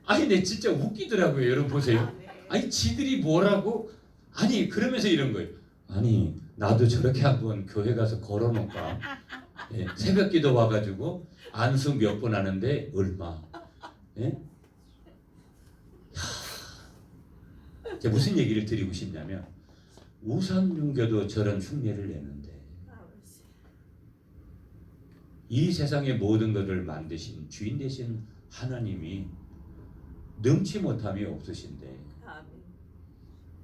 아니 내 진짜 웃기더라고요. 여러분 보세요. 아니 지들이 뭐라고? 아니 그러면서 이런 거예요. 아니 나도 저렇게 한번 교회 가서 걸어놓을까? 예, 새벽기도 와가지고 안수 몇 번 하는데 얼마? 예? 제가 무슨 얘기를 드리고 싶냐면 우선윤교도 저런 흉내를 내는데 이 세상의 모든 것을 만드신 주인 되신 하나님이 능치 못함이 없으신데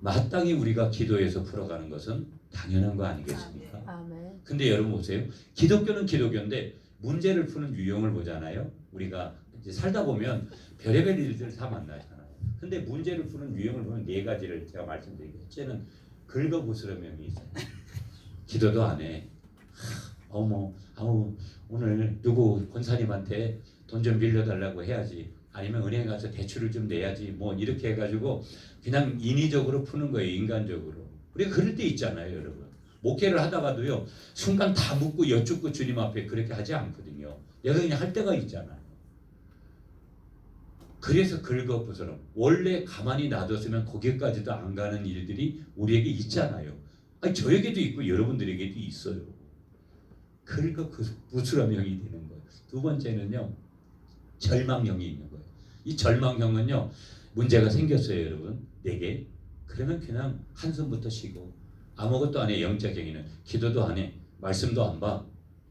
마땅히 우리가 기도해서 풀어가는 것은 당연한 거 아니겠습니까? 아멘. 근데 여러분 보세요. 기독교는 기독교인데 문제를 푸는 유형을 보잖아요. 우리가 이제 살다 보면 별의별 일들 다 만나잖아요. 근데 문제를 푸는 유형을 보면 네 가지를 제가 말씀드리겠습니다. 첫째는 긁어부스러움이 있어요. 기도도 안 해. 오늘 누구 권사님한테 돈 좀 빌려달라고 해야지. 아니면 은행 가서 대출을 좀 내야지. 뭐 이렇게 해가지고 그냥 인위적으로 푸는 거예요. 인간적으로. 우리가 그럴 때 있잖아요, 여러분. 목회를 하다가도요. 순간 다 묻고 여쭙고 주님 앞에 그렇게 하지 않거든요. 내가 그냥 할 때가 있잖아요. 그래서 긁어부스럼. 원래 가만히 놔뒀으면 거기까지도 안 가는 일들이 우리에게 있잖아요. 아니 저에게도 있고 여러분들에게도 있어요. 긁어부스럼형이 되는 거예요. 두 번째는요. 절망형이 있는 거예요. 이 절망형은요. 문제가 생겼어요, 여러분. 내게. 그러면 그냥 한숨부터 쉬고 아무것도 안 해. 영적형이는 기도도 안 해. 말씀도 안 봐.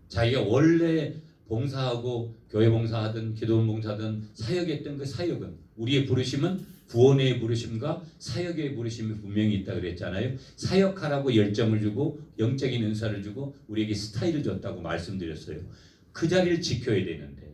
자기가 원래 봉사하고 교회 봉사하든 기도 봉사하든 사역했던 그 사역은 우리의 부르심은 구원의 부르심과 사역의 부르심이 분명히 있다 그랬잖아요. 사역하라고 열정을 주고 영적인 은사를 주고 우리에게 스타일을 줬다고 말씀드렸어요. 그 자리를 지켜야 되는데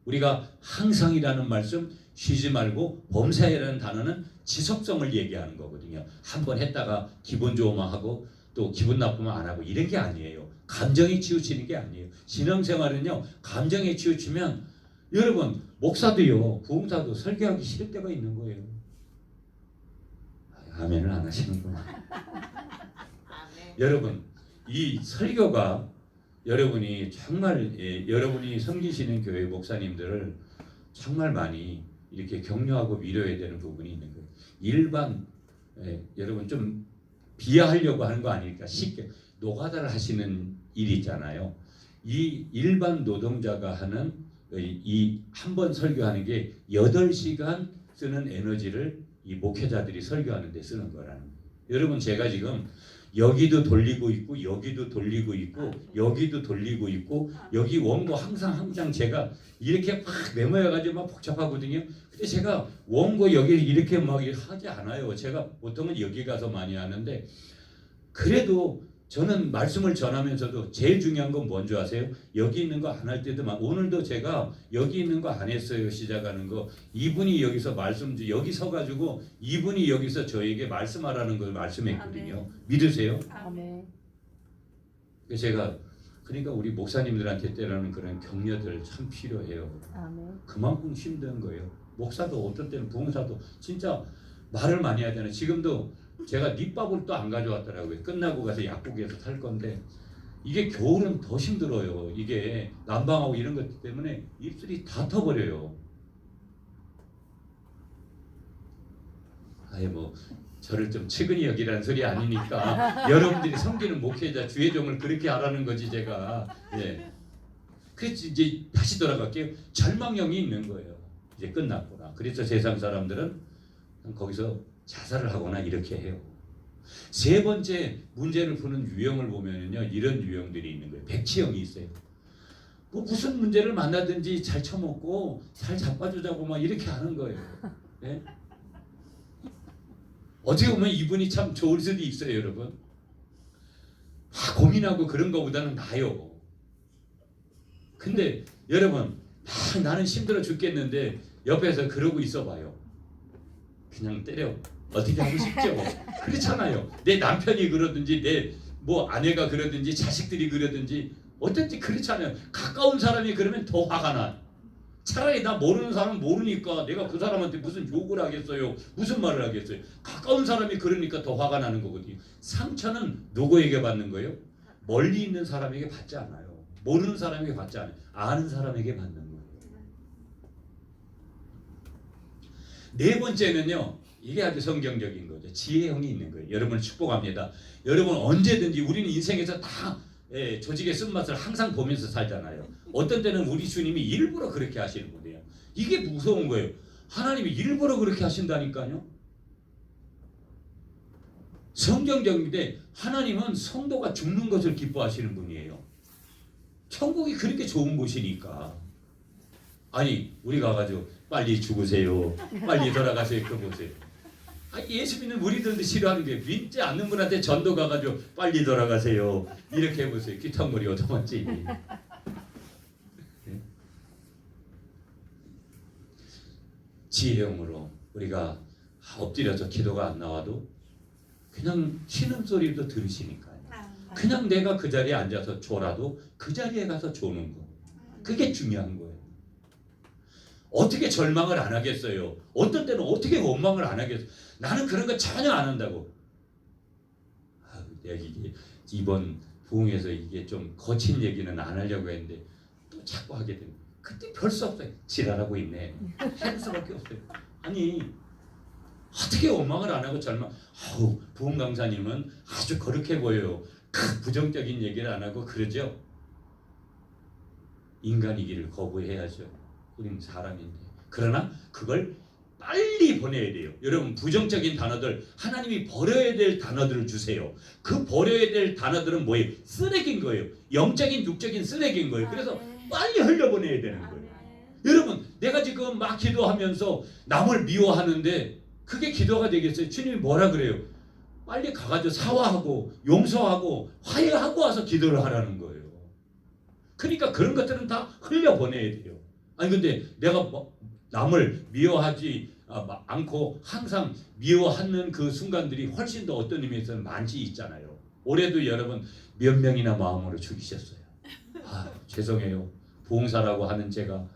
우리가 항상이라는 말씀 쉬지 말고 범사에라는 단어는 지속성을 얘기하는 거거든요. 한번 했다가 기분 좋으면 하고 또 기분 나쁘면 안 하고 이런 게 아니에요. 감정이 치우치는 게 아니에요. 신앙생활은요. 감정에 치우치면 여러분 목사도요. 부흥사도 설교하기 싫을 때가 있는 거예요. 아멘을 안 하시는구나. 여러분 이 설교가 여러분이 정말 여러분이 섬기시는 교회 목사님들을 정말 많이 이렇게 격려하고 위로해야 되는 부분이 있는 거예요. 일반 여러분 좀 비하하려고 하는 거 아닐까 쉽게 노가다를 하시는 일이 있잖아요. 이 일반 노동자가 하는 이 한 번 설교하는 게 8시간 쓰는 에너지를 이 목회자들이 설교하는 데 쓰는 거라는 거예요. 여러분 제가 지금 여기도 돌리고 있고 여기도 돌리고 있고 여기도 돌리고 있고 여기 원고 항상 제가 이렇게 막 메모해가지고 막 복잡하거든요. 근데 제가 원고 여기 이렇게 막 하지 않아요. 제가 보통은 여기 가서 많이 하는데 그래도 저는 말씀을 전하면서도 제일 중요한 건 뭔지 아세요? 여기 있는 거 안 할 때도 막 오늘도 제가 여기 있는 거 안 했어요. 시작하는 거 이분이 여기서 여기 서가지고 이분이 여기서 저에게 말씀하라는 걸 말씀했거든요. 믿으세요? 아멘. 제가 그러니까 우리 목사님들한테 때라는 그런 격려들 참 필요해요. 아멘. 그만큼 힘든 거예요. 목사도 어떤 때는 부흥사도 진짜 말을 많이 해야 되나. 지금도 제가 밑밥을 또 안 가져왔더라고요. 끝나고 가서 약국에서 살 건데 이게 겨울은 더 힘들어요. 이게 난방하고 이런 것 때문에 입술이 다 터버려요. 아예 뭐 저를 좀 측은히 여기라는 소리 아니니까 여러분들이 섬기는 목회자 주의종을 그렇게 하라는 거지 제가. 예. 그래서 이제 다시 돌아갈게요. 절망형이 있는 거예요. 이제 끝났구나. 그래서 세상 사람들은 거기서 자살을 하거나 이렇게 해요. 세 번째 문제를 푸는 유형을 보면요 이런 유형들이 있는 거예요. 백치형이 있어요. 뭐 무슨 문제를 만나든지 잘 처먹고 잘 잡아주자고 막 이렇게 하는 거예요. 네? 어떻게 보면 이분이 참 좋을 수도 있어요, 여러분. 고민하고 그런 거보다는 나요. 근데 여러분 나는 힘들어 죽겠는데 옆에서 그러고 있어봐요. 그냥 때려. 어떻게 하고 싶죠? 그렇잖아요. 내 남편이 그러든지 내 뭐 아내가 그러든지 자식들이 그러든지 어떤지 그렇잖아요. 가까운 사람이 그러면 더 화가 나. 차라리 나 모르는 사람은 모르니까 내가 그 사람한테 무슨 욕을 하겠어요? 무슨 말을 하겠어요? 가까운 사람이 그러니까 더 화가 나는 거거든요. 상처는 누구에게 받는 거예요? 멀리 있는 사람에게 받지 않아요. 모르는 사람에게 받지 않아요. 아는 사람에게 받는 거예요. 네 번째는요. 이게 아주 성경적인 거죠. 지혜형이 있는 거예요. 여러분을 축복합니다. 여러분 언제든지 우리는 인생에서 다 조직의 쓴맛을 항상 보면서 살잖아요. 어떤 때는 우리 주님이 일부러 그렇게 하시는 분이에요. 이게 무서운 거예요. 하나님이 일부러 그렇게 하신다니까요. 성경적인데 하나님은 성도가 죽는 것을 기뻐하시는 분이에요. 천국이 그렇게 좋은 곳이니까. 아니 우리가 가지고 빨리 죽으세요. 빨리 돌아가세요. 그거 보세요. 예수 믿는 우리들도 싫어하는 게 믿지 않는 분한테 전도 가가지고 빨리 돌아가세요. 이렇게 해보세요. 귀탕머리 얻어맞지. 지혜형으로 우리가 엎드려서 기도가 안 나와도 그냥 신음소리도 들으시니까요. 그냥 내가 그 자리에 앉아서 졸아도 그 자리에 가서 조는 거. 그게 중요한 거예요. 어떻게 절망을 안 하겠어요? 어떤 때는 어떻게 원망을 안 하겠어요? 나는 그런 거 전혀 안 한다고. 내가 이게 이번 부흥에서 이게 좀 거친 얘기는 안 하려고 했는데 또 자꾸 하게 되면 그때 별 수 없어요. 지랄하고 있네. 할 수밖에 없어요. 아니 어떻게 원망을 안 하고 절망? 부흥 강사님은 아주 거룩해 보여요. 부정적인 얘기를 안 하고 그러죠. 인간이기를 거부해야죠. 우리는 사람인데. 그러나 그걸 빨리 보내야 돼요. 여러분 부정적인 단어들 하나님이 버려야 될 단어들을 주세요. 그 버려야 될 단어들은 뭐예요? 쓰레기인 거예요. 영적인 육적인 쓰레기인 거예요. 그래서 빨리 흘려보내야 되는 거예요. 여러분 내가 지금 막 기도하면서 남을 미워하는데 그게 기도가 되겠어요? 주님이 뭐라 그래요? 빨리 가가지고 사과하고 용서하고 화해하고 와서 기도를 하라는 거예요. 그러니까 그런 것들은 다 흘려보내야 돼요. 아니 근데 내가 남을 미워하지 않고 항상 미워하는 그 순간들이 훨씬 더 어떤 의미에서는 많지 있잖아요. 올해도 여러분 몇 명이나 마음으로 죽이셨어요. 죄송해요. 부흥사라고 하는 제가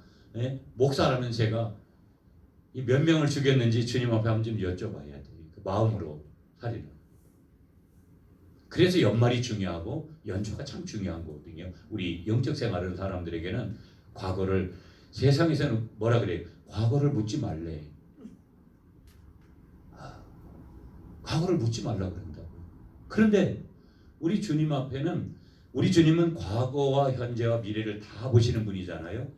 목사라는 제가 이 몇 명을 죽였는지 주님 앞에 한번 좀 여쭤봐야 돼요. 그 마음으로 살리는. 그래서 연말이 중요하고 연초가 참 중요한 거거든요. 우리 영적 생활하는 사람들에게는 과거를 세상에서는 뭐라 그래요? 과거를 묻지 말래. 과거를 묻지 말라 그런다고. 그런데 우리 주님 앞에는 우리 주님은 과거와 현재와 미래를 다 보시는 분이잖아요.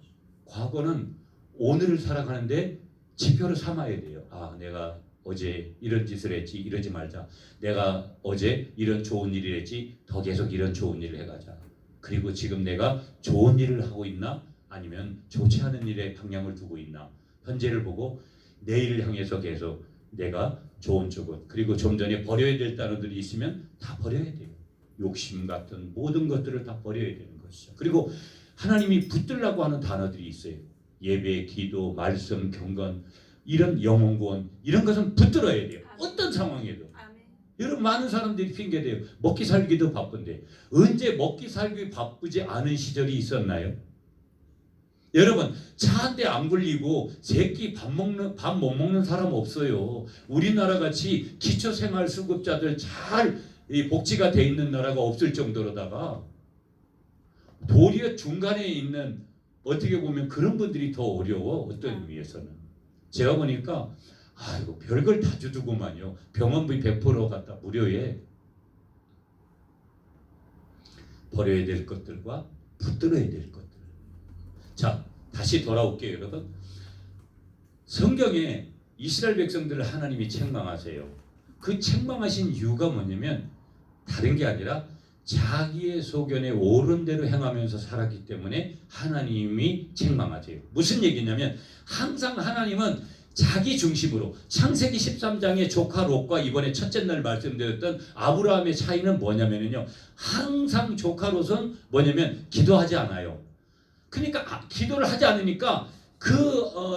과거는 오늘을 살아가는데 지표를 삼아야 돼요. 내가 어제 이런 짓을 했지 이러지 말자. 내가 어제 이런 좋은 일을 했지 더 계속 이런 좋은 일을 해가자. 그리고 지금 내가 좋은 일을 하고 있나 아니면 좋지 않은 일에 방향을 두고 있나. 현재를 보고 내일을 향해서 계속 내가 좋은 쪽은 그리고 좀 전에 버려야 될 단어들이 있으면 다 버려야 돼요. 욕심 같은 모든 것들을 다 버려야 되는 것이죠. 그리고 하나님이 붙들라고 하는 단어들이 있어요. 예배, 기도, 말씀, 경건 이런 영혼 구원 이런 것은 붙들어야 돼요. 어떤 상황에도. 여러분 많은 사람들이 핑계대요. 먹기 살기도 바쁜데 언제 먹기 살기 바쁘지 않은 시절이 있었나요? 여러분 차 한 대 안 굴리고 세끼 밥 못 먹는 사람 없어요. 우리나라 같이 기초생활수급자들 잘 복지가 돼 있는 나라가 없을 정도로다가 도리어 중간에 있는 어떻게 보면 그런 분들이 더 어려워. 어떤 의미에서는 제가 보니까 아이고 별걸 다 주더구만요. 병원비 100% 갖다 무료에. 버려야 될 것들과 붙들어야 될 것들. 자 다시 돌아올게요 여러분. 성경에 이스라엘 백성들을 하나님이 책망하세요. 그 책망하신 이유가 뭐냐면 다른 게 아니라 자기의 소견에 옳은 대로 행하면서 살았기 때문에 하나님이 책망하세요. 무슨 얘기냐면 항상 하나님은 자기 중심으로 창세기 13장의 조카 롯과 이번에 첫째 날 말씀드렸던 아브라함의 차이는 뭐냐면요. 항상 조카 롯은 뭐냐면 기도하지 않아요. 그러니까 기도를 하지 않으니까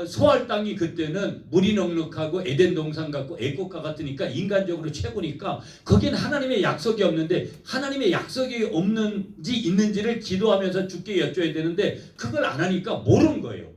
소할 땅이 그때는 물이 넉넉하고 에덴 동산 같고 애국가 같으니까 인간적으로 최고니까 거긴 하나님의 약속이 없는데 하나님의 약속이 없는지 있는지를 기도하면서 주께 여쭤야 되는데 그걸 안 하니까 모르는 거예요.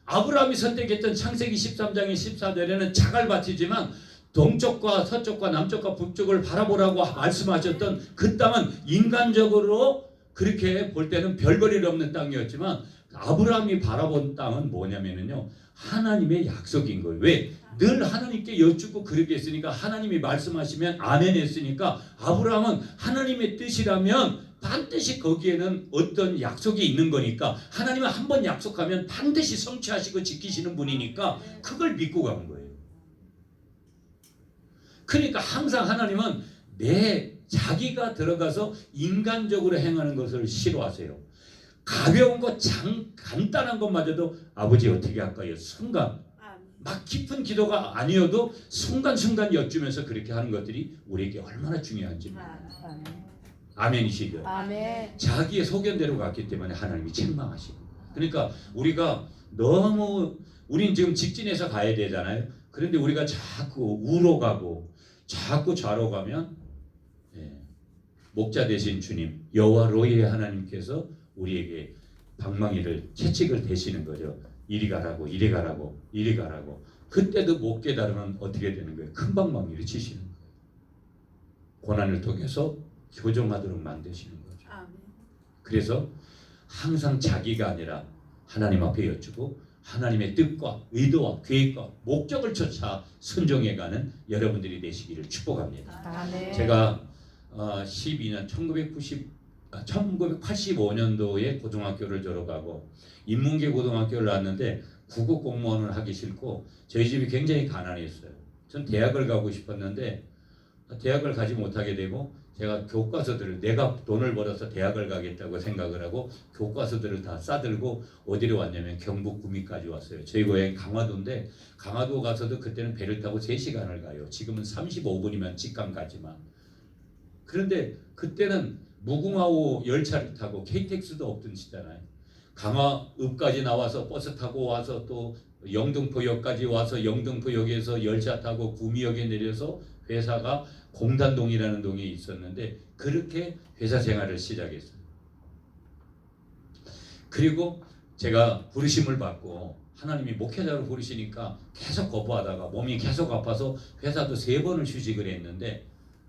아브라함이 선택했던 창세기 13장의 14절에는 자갈밭이지만 동쪽과 서쪽과 남쪽과 북쪽을 바라보라고 말씀하셨던 그 땅은 인간적으로 그렇게 볼 때는 별 볼일 없는 땅이었지만 아브라함이 바라본 땅은 뭐냐면요, 하나님의 약속인 거예요. 왜? 늘 하나님께 여쭙고 그렇게 했으니까 하나님이 말씀하시면 아멘 했으니까 아브라함은 하나님의 뜻이라면 반드시 거기에는 어떤 약속이 있는 거니까 하나님은 한 번 약속하면 반드시 성취하시고 지키시는 분이니까 그걸 믿고 간 거예요. 그러니까 항상 하나님은 자기가 들어가서 인간적으로 행하는 것을 싫어하세요. 가벼운 것, 간단한 것마저도 아버지 어떻게 할까요? 순간 막 깊은 기도가 아니어도 순간순간 여쭈면서 그렇게 하는 것들이 우리에게 얼마나 중요한지. 아멘이시죠? 아멘. 자기의 소견대로 갔기 때문에 하나님이 책망하시고. 그러니까 우린 지금 직진해서 가야 되잖아요. 그런데 우리가 자꾸 우로 가고 자꾸 좌로 가면 목자 되신 주님 여호와 로이의 하나님께서 우리에게 방망이를 채찍을 대시는 거죠. 이리 가라고 이리 가라고 이리 가라고. 그때도 못 깨달으면 어떻게 되는 거예요? 큰 방망이를 치시는 거예요. 고난을 통해서 교정하도록 만드시는 거죠. 그래서 항상 자기가 아니라 하나님 앞에 여쭈고 하나님의 뜻과 의도와 계획과 목적을 쫓아 순종해가는 여러분들이 되시기를 축복합니다. 아멘. 제가 1985년도에 고등학교를 졸업하고 인문계 고등학교를 나왔는데 국어 공무원을 하기 싫고 저희 집이 굉장히 가난했어요. 전 대학을 가고 싶었는데 대학을 가지 못하게 되고 제가 교과서들을 내가 돈을 벌어서 대학을 가겠다고 생각을 하고 교과서들을 다 싸들고 어디로 왔냐면 경북 구미까지 왔어요. 저희 고향 강화도인데 강화도 가서도 그때는 배를 타고 3시간을 가요. 지금은 35분이면 직강 가지만. 그런데 그때는 무궁화호 열차를 타고 KTX도 없던 시잖아요. 강화읍까지 나와서 버스 타고 와서 또 영등포역까지 와서 영등포역에서 열차 타고 구미역에 내려서 회사가 공단동이라는 동에 있었는데 그렇게 회사 생활을 시작했어요. 그리고 제가 부르심을 받고 하나님이 목회자로 부르시니까 계속 거부하다가 몸이 계속 아파서 회사도 3번을 휴직을 했는데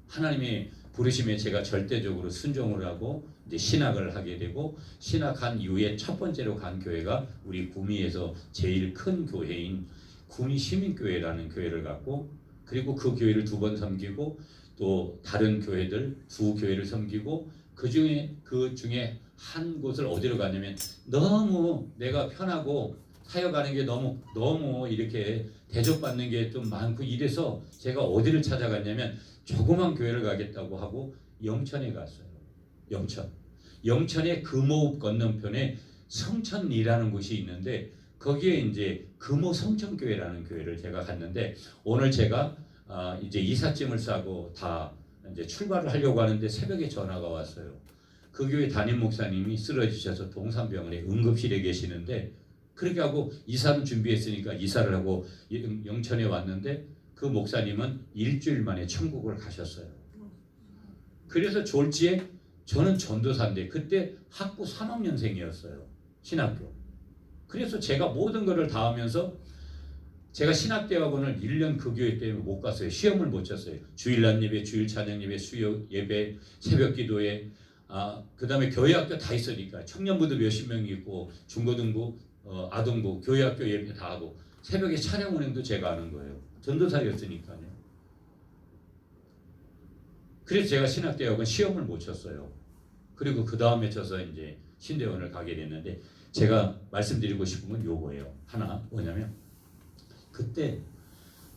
하나님의 부르심에 제가 절대적으로 순종을 하고 이제 신학을 하게 되고 신학한 이후에 첫 번째로 간 교회가 우리 구미에서 제일 큰 교회인 구미 시민교회라는 교회를 갔고 그리고 그 교회를 2번 섬기고 또 다른 교회들 2교회를 섬기고 그 중에 한 곳을 어디로 갔냐면 너무 내가 편하고 사역하는 게 너무 이렇게 대접받는 게 좀 많고 이래서 제가 어디를 찾아갔냐면 조그만 교회를 가겠다고 하고 영천에 갔어요. 영천의 금호읍 건너편에 성천리라는 곳이 있는데 거기에 이제 금호 성천교회라는 교회를 제가 갔는데 오늘 제가 이제 이삿짐을 싸고 다 이제 출발을 하려고 하는데 새벽에 전화가 왔어요. 그 교회 담임 목사님이 쓰러지셔서 동산병원에 응급실에 계시는데 그렇게 하고 이사는 준비했으니까 이사를 하고 영천에 왔는데 그 목사님은 일주일 만에 천국을 가셨어요. 그래서 졸지에 저는 전도사인데 그때 학부 3학년생이었어요. 신학교. 그래서 제가 모든 것을 다 하면서 제가 신학대학원을 1년 그 교회 때문에 못 갔어요. 시험을 못 쳤어요. 주일날 예배, 주일 찬양 예배, 수요 예배, 새벽 기도회 그다음에 교회학교 다 있으니까 청년부도 몇십 명이 있고 중고등부, 아동부, 교회학교 예배 다 하고 새벽에 찬양 운행도 제가 하는 거예요. 전도사였으니까요. 그래서 제가 신학대학원 시험을 못 쳤어요. 그리고 그 다음에 쳐서 이제 신대원을 가게 됐는데 제가 말씀드리고 싶은 건 요거예요. 하나 뭐냐면 그때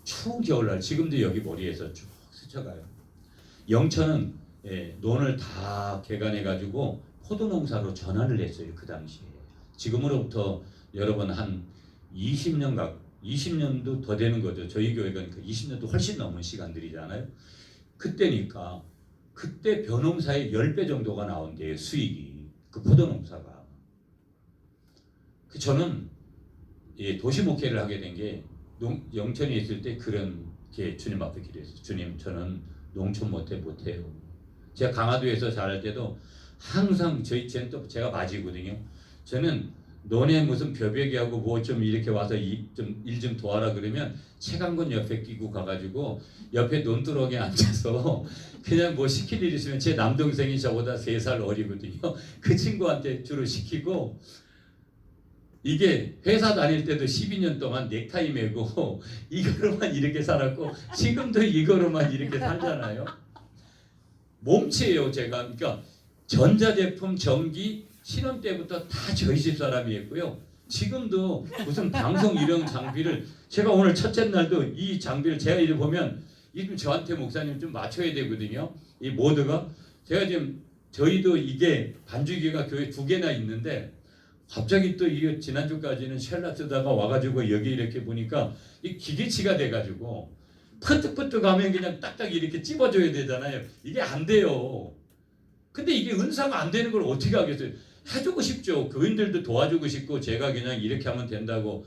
추운 겨울날 지금도 여기 머리에서 쭉 스쳐가요. 영천은 논을 다 개간해 가지고 포도 농사로 전환을 했어요. 그 당시에. 지금으로부터 여러분 한 20년도 더 되는 거죠. 저희 교회가 그 20년도 훨씬 넘은 시간들이잖아요. 그때니까 그때 벼농사의 10배 정도가 나온대요. 수익이. 그 포도 농사가. 저는 도시 목회를 하게 된 게 영천에 있을 때 그런 게 주님 앞에 기도했어요. 주님, 저는 농촌 못해요. 제가 강화도에서 자랄 때도 항상 저는 또 제가 맞이거든요. 저는 너네 무슨 벼베기하고 뭐 좀 이렇게 와서 일 좀 도와라 그러면 책 한 권 옆에 끼고 가가지고 옆에 논두렁에 앉아서 그냥 뭐 시킬 일 있으면 제 남동생이 저보다 3살 어리거든요. 그 친구한테 주로 시키고, 이게 회사 다닐 때도 12년 동안 넥타이 메고 이거로만 이렇게 살았고 지금도 이거로만 이렇게 살잖아요. 몸치예요 제가. 그러니까 전자제품, 전기, 신혼 때부터 다 저희 집 사람이었고요. 지금도 무슨 방송 이런 장비를, 제가 오늘 첫째 날도 이 장비를 제가 이제 보면 이 저한테 목사님 좀 맞춰야 되거든요. 이 모드가 제가 지금 저희도 이게 반주기가 교회 2개나 있는데 갑자기 또 이게 지난주까지는 쉘라 쓰다가 와가지고 여기 이렇게 보니까 이 기계치가 돼가지고 퍼뜩퍼뜩 하면 그냥 딱딱 이렇게 찝어줘야 되잖아요. 이게 안 돼요. 근데 이게 은사가 안 되는 걸 어떻게 하겠어요? 해주고 싶죠. 교인들도 도와주고 싶고 제가 그냥 이렇게 하면 된다고.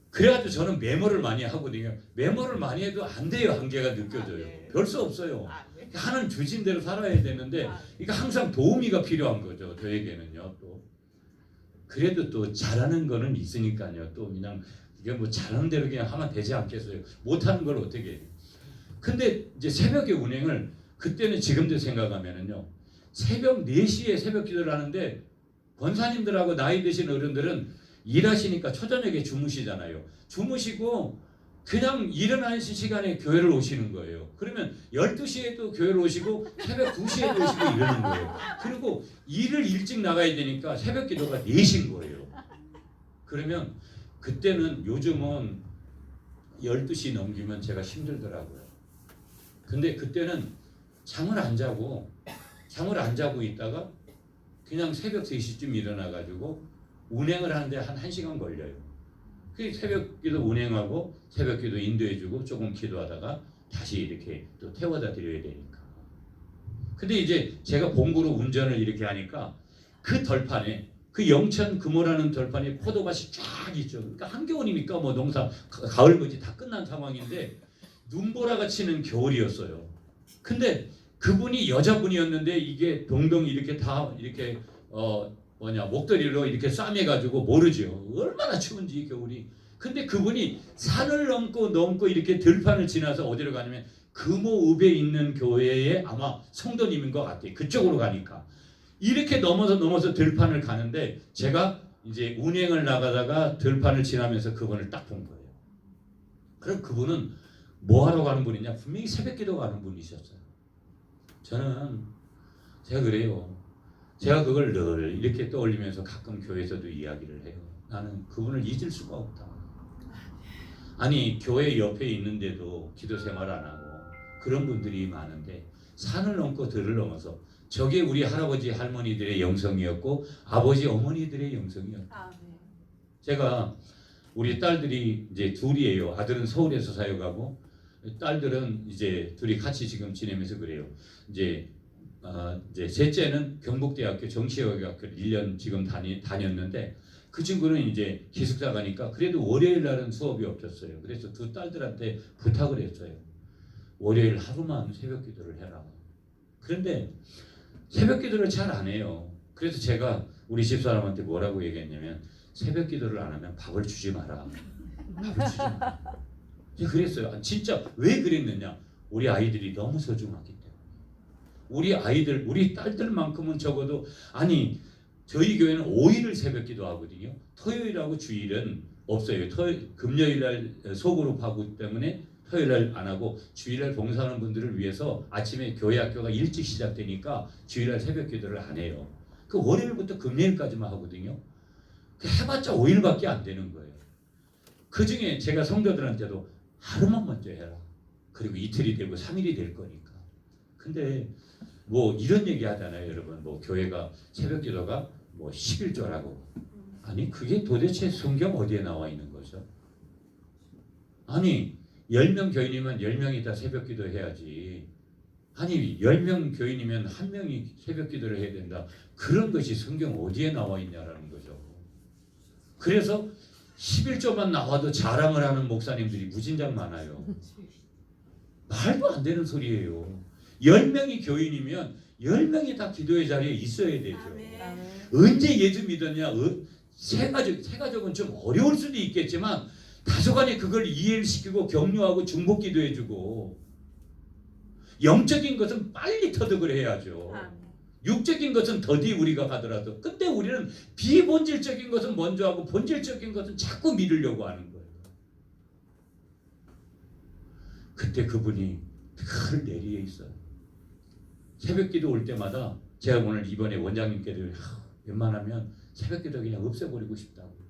그래가지고 저는 메모를 많이 하거든요. 메모를 많이 해도 안 돼요. 한계가 느껴져요. 별 수 없어요. 하는 주신 대로 살아야 되는데 이게 항상 도우미가 필요한 거죠. 저에게는요. 또 그래도 또 잘하는 거는 있으니까요. 또 그냥 이게 뭐 잘하는 대로 그냥 하면 되지 않겠어요. 못하는 걸 어떻게 해요. 근데 이제 새벽에 운행을 그때는 지금도 생각하면은요. 새벽 4시에 새벽 기도를 하는데 권사님들하고 나이 드신 어른들은 일하시니까 초저녁에 주무시잖아요. 주무시고 그냥 일어나는 시간에 교회를 오시는 거예요. 그러면 12시에도 교회를 오시고 새벽 2시에도 오시고 이러는 거예요. 그리고 일을 일찍 나가야 되니까 새벽 기도가 4시인 거예요. 그러면 그때는, 요즘은 12시 넘기면 제가 힘들더라고요. 근데 그때는 잠을 안 자고 있다가 그냥 새벽 3시쯤 일어나가지고 운행을 하는데 한 1시간 걸려요. 그 새벽기도 운행하고 새벽기도 인도해주고 조금 기도하다가 다시 이렇게 또 태워다 드려야 되니까. 근데 이제 제가 봉구로 운전을 이렇게 하니까 그 덜판에, 그 영천 금호라는 덜판에 포도밭이 쫙 있죠. 그러니까 한겨울이니까 뭐 농사 가을 거지 다 끝난 상황인데 눈보라가 치는 겨울이었어요. 근데 그분이 여자분이었는데 이게 동동 이렇게 다 이렇게 목도리로 이렇게 싸매가지고 모르죠. 얼마나 추운지 겨울이. 근데 그분이 산을 넘고 이렇게 들판을 지나서 어디로 가냐면 금호읍에 있는 교회에 아마 성도님인 것 같아요. 그쪽으로 가니까 이렇게 넘어서 들판을 가는데 제가 이제 운행을 나가다가 들판을 지나면서 그분을 딱 본 거예요. 그럼 그분은 뭐 하러 가는 분이냐? 분명히 새벽기도 가는 분이셨어요. 제가 그래요. 제가 그걸 늘 이렇게 떠올리면서 가끔 교회에서도 이야기를 해요. 나는 그분을 잊을 수가 없다. 아니 교회 옆에 있는데도 기도 생활 안 하고 그런 분들이 많은데 산을 넘고 들을 넘어서, 저게 우리 할아버지 할머니들의 영성이었고 아버지 어머니들의 영성이었다. 제가 우리 딸들이 이제 둘이에요. 아들은 서울에서 사역하고 딸들은 이제 둘이 같이 지금 지내면서 그래요. 이제 셋째는 경북대학교 정치외교학교를 1년 지금 다녔는데 그 친구는 이제 기숙사 가니까 그래도 월요일 날은 수업이 없었어요. 그래서 두 딸들한테 부탁을 했어요. 월요일 하루만 새벽 기도를 해라. 그런데 새벽 기도를 잘 안 해요. 그래서 제가 우리 집사람한테 뭐라고 얘기했냐면 새벽 기도를 안 하면 밥을 주지 마라. 밥을 주지 마라. 그랬어요. 진짜 왜 그랬느냐? 우리 아이들이 너무 소중하기 때문에. 우리 아이들, 우리 딸들만큼은 적어도, 아니 저희 교회는 5일을 새벽 기도하거든요. 토요일하고 주일은 없어요. 금요일날 소그룹 하기 때문에 토요일날 안 하고 주일날 봉사하는 분들을 위해서 아침에 교회 학교가 일찍 시작되니까 주일날 새벽 기도를 안 해요. 그 월요일부터 금요일까지만 하거든요. 해봤자 5일밖에 안 되는 거예요. 그 중에 제가 성도들한테도 하루만 먼저 해라. 그리고 이틀이 되고 3일이 될 거니까. 근데 뭐 이런 얘기 하잖아요, 여러분. 뭐 교회가 새벽 기도가 뭐 11조라고. 아니 그게 도대체 성경 어디에 나와 있는 거죠? 아니 10명 교인이면 10명이 다 새벽 기도 해야지. 아니 10명 교인이면 1명이 새벽 기도를 해야 된다. 그런 것이 성경 어디에 나와 있냐라는 거죠. 그래서 11조만 나와도 자랑을 하는 목사님들이 무진장 많아요. 말도 안 되는 소리예요. 10명이 교인이면 10명이 다 기도의 자리에 있어야 되죠. 언제 예수 믿었냐? 새가족은 좀 어려울 수도 있겠지만 다소간에 그걸 이해를 시키고 격려하고 중복 기도해주고, 영적인 것은 빨리 터득을 해야죠. 육적인 것은 더디 우리가 가더라도. 근데 우리는 비본질적인 것은 먼저 하고 본질적인 것은 자꾸 미루려고 하는 거예요. 그때 그분이 늘 내리에 있어요. 새벽기도 올 때마다 제가 오늘 이번에 원장님께도 웬만하면 새벽기도 그냥 없애버리고 싶다고.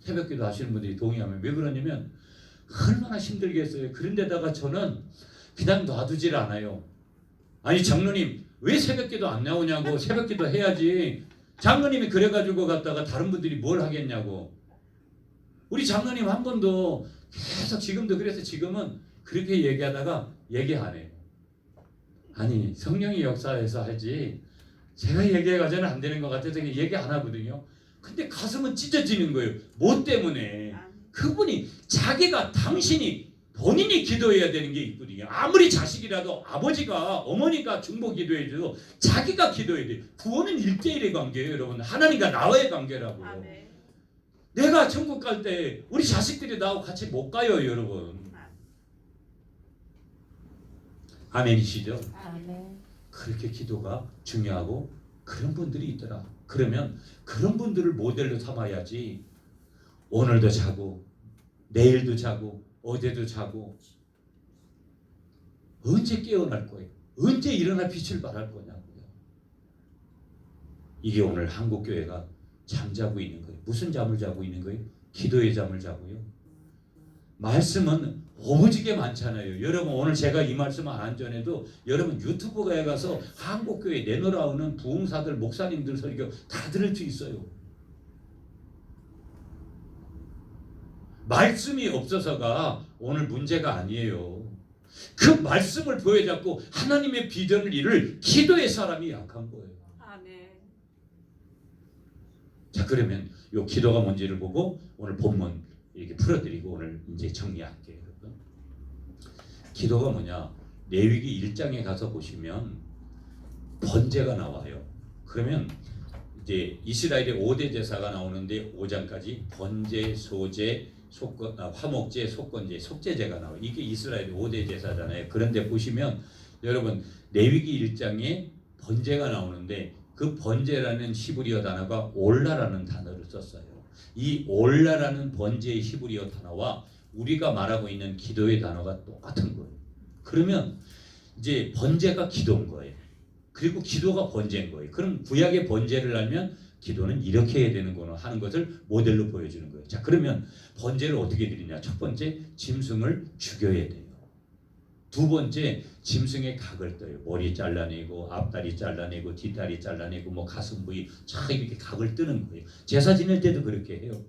새벽기도 하시는 분들이 동의하면, 왜 그러냐면 얼마나 힘들겠어요. 그런데다가 저는 그냥 놔두질 않아요. 아니 장로님 왜 새벽기도 안 나오냐고. 새벽기도 해야지. 장로님이 그래가지고 갔다가 다른 분들이 뭘 하겠냐고. 우리 장로님 한 번도 계속, 지금도 그래서 지금은 그렇게 얘기하다가 얘기 안 해요. 아니 성령이 역사해서 하지 제가 얘기해가지고는 안 되는 것 같아서 얘기 안 하거든요. 근데 가슴은 찢어지는 거예요. 뭐 때문에? 그분이 자기가, 당신이 본인이 기도해야 되는 게 있거든요. 아무리 자식이라도 아버지가, 어머니가 중보 기도해줘도 자기가 기도해야 돼요. 구원은 1대1의 관계예요, 여러분. 하나님과 나와의 관계라고요. 아멘. 내가 천국 갈 때 우리 자식들이 나하고 같이 못 가요, 여러분. 아멘이시죠? 아멘. 그렇게 기도가 중요하고 그런 분들이 있더라. 그러면 그런 분들을 모델로 삼아야지. 오늘도 자고 내일도 자고 어제도 자고 언제 깨어날 거예요? 언제 일어나 빛을 발할 거냐고요. 이게 오늘 한국교회가 잠자고 있는 거예요. 무슨 잠을 자고 있는 거예요? 기도의 잠을 자고요. 말씀은 오지게 많잖아요. 여러분 오늘 제가 이 말씀 안 전에도 여러분 유튜브에 가서 한국교회 내놓으라오는 부흥사들, 목사님들 설교 다 들을 수 있어요. 말씀이 없어서가 오늘 문제가 아니에요. 그 말씀을 보여잡고 하나님의 비전을 이룰 기도의 사람이 약한 거예요. 아멘. 자, 그러면 요 기도가 뭔지를 보고 오늘 본문 이렇게 풀어드리고 오늘 이제 정리할게요. 여러분. 기도가 뭐냐? 레위기 1장에 가서 보시면 번제가 나와요. 그러면 이제 이스라엘의 5대 제사가 나오는데 5장까지 번제, 소제, 화목제, 속건제, 속제제가 나와요. 이게 이스라엘의 5대 제사잖아요. 그런데 보시면 여러분 레위기 1장에 번제가 나오는데 그 번제라는 히브리어 단어가 올라라는 단어를 썼어요. 이 올라라는 번제의 히브리어 단어와 우리가 말하고 있는 기도의 단어가 똑같은 거예요. 그러면 이제 번제가 기도인 거예요. 그리고 기도가 번제인 거예요. 그럼 구약의 번제를 알면 기도는 이렇게 해야 되는구나 하는 것을 모델로 보여주는 거예요. 자, 그러면 번제를 어떻게 드리냐? 첫 번째, 짐승을 죽여야 돼요. 두 번째, 짐승의 각을 떠요. 머리 잘라내고 앞다리 잘라내고 뒷다리 잘라내고 뭐 가슴 부위 쫙 이렇게 각을 뜨는 거예요. 제사 지낼 때도 그렇게 해요.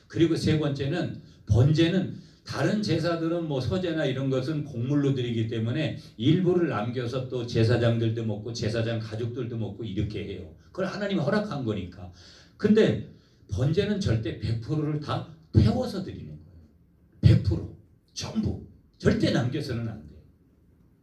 그리고 세 번째는 번제는 다른 제사들은 뭐 소제나 이런 것은 곡물로 드리기 때문에 일부를 남겨서 또 제사장들도 먹고 제사장 가족들도 먹고 이렇게 해요. 그걸 하나님이 허락한 거니까. 근데 번제는 절대 100%를 다 태워서 드리는 거예요. 100% 전부 절대 남겨서는 안 돼요.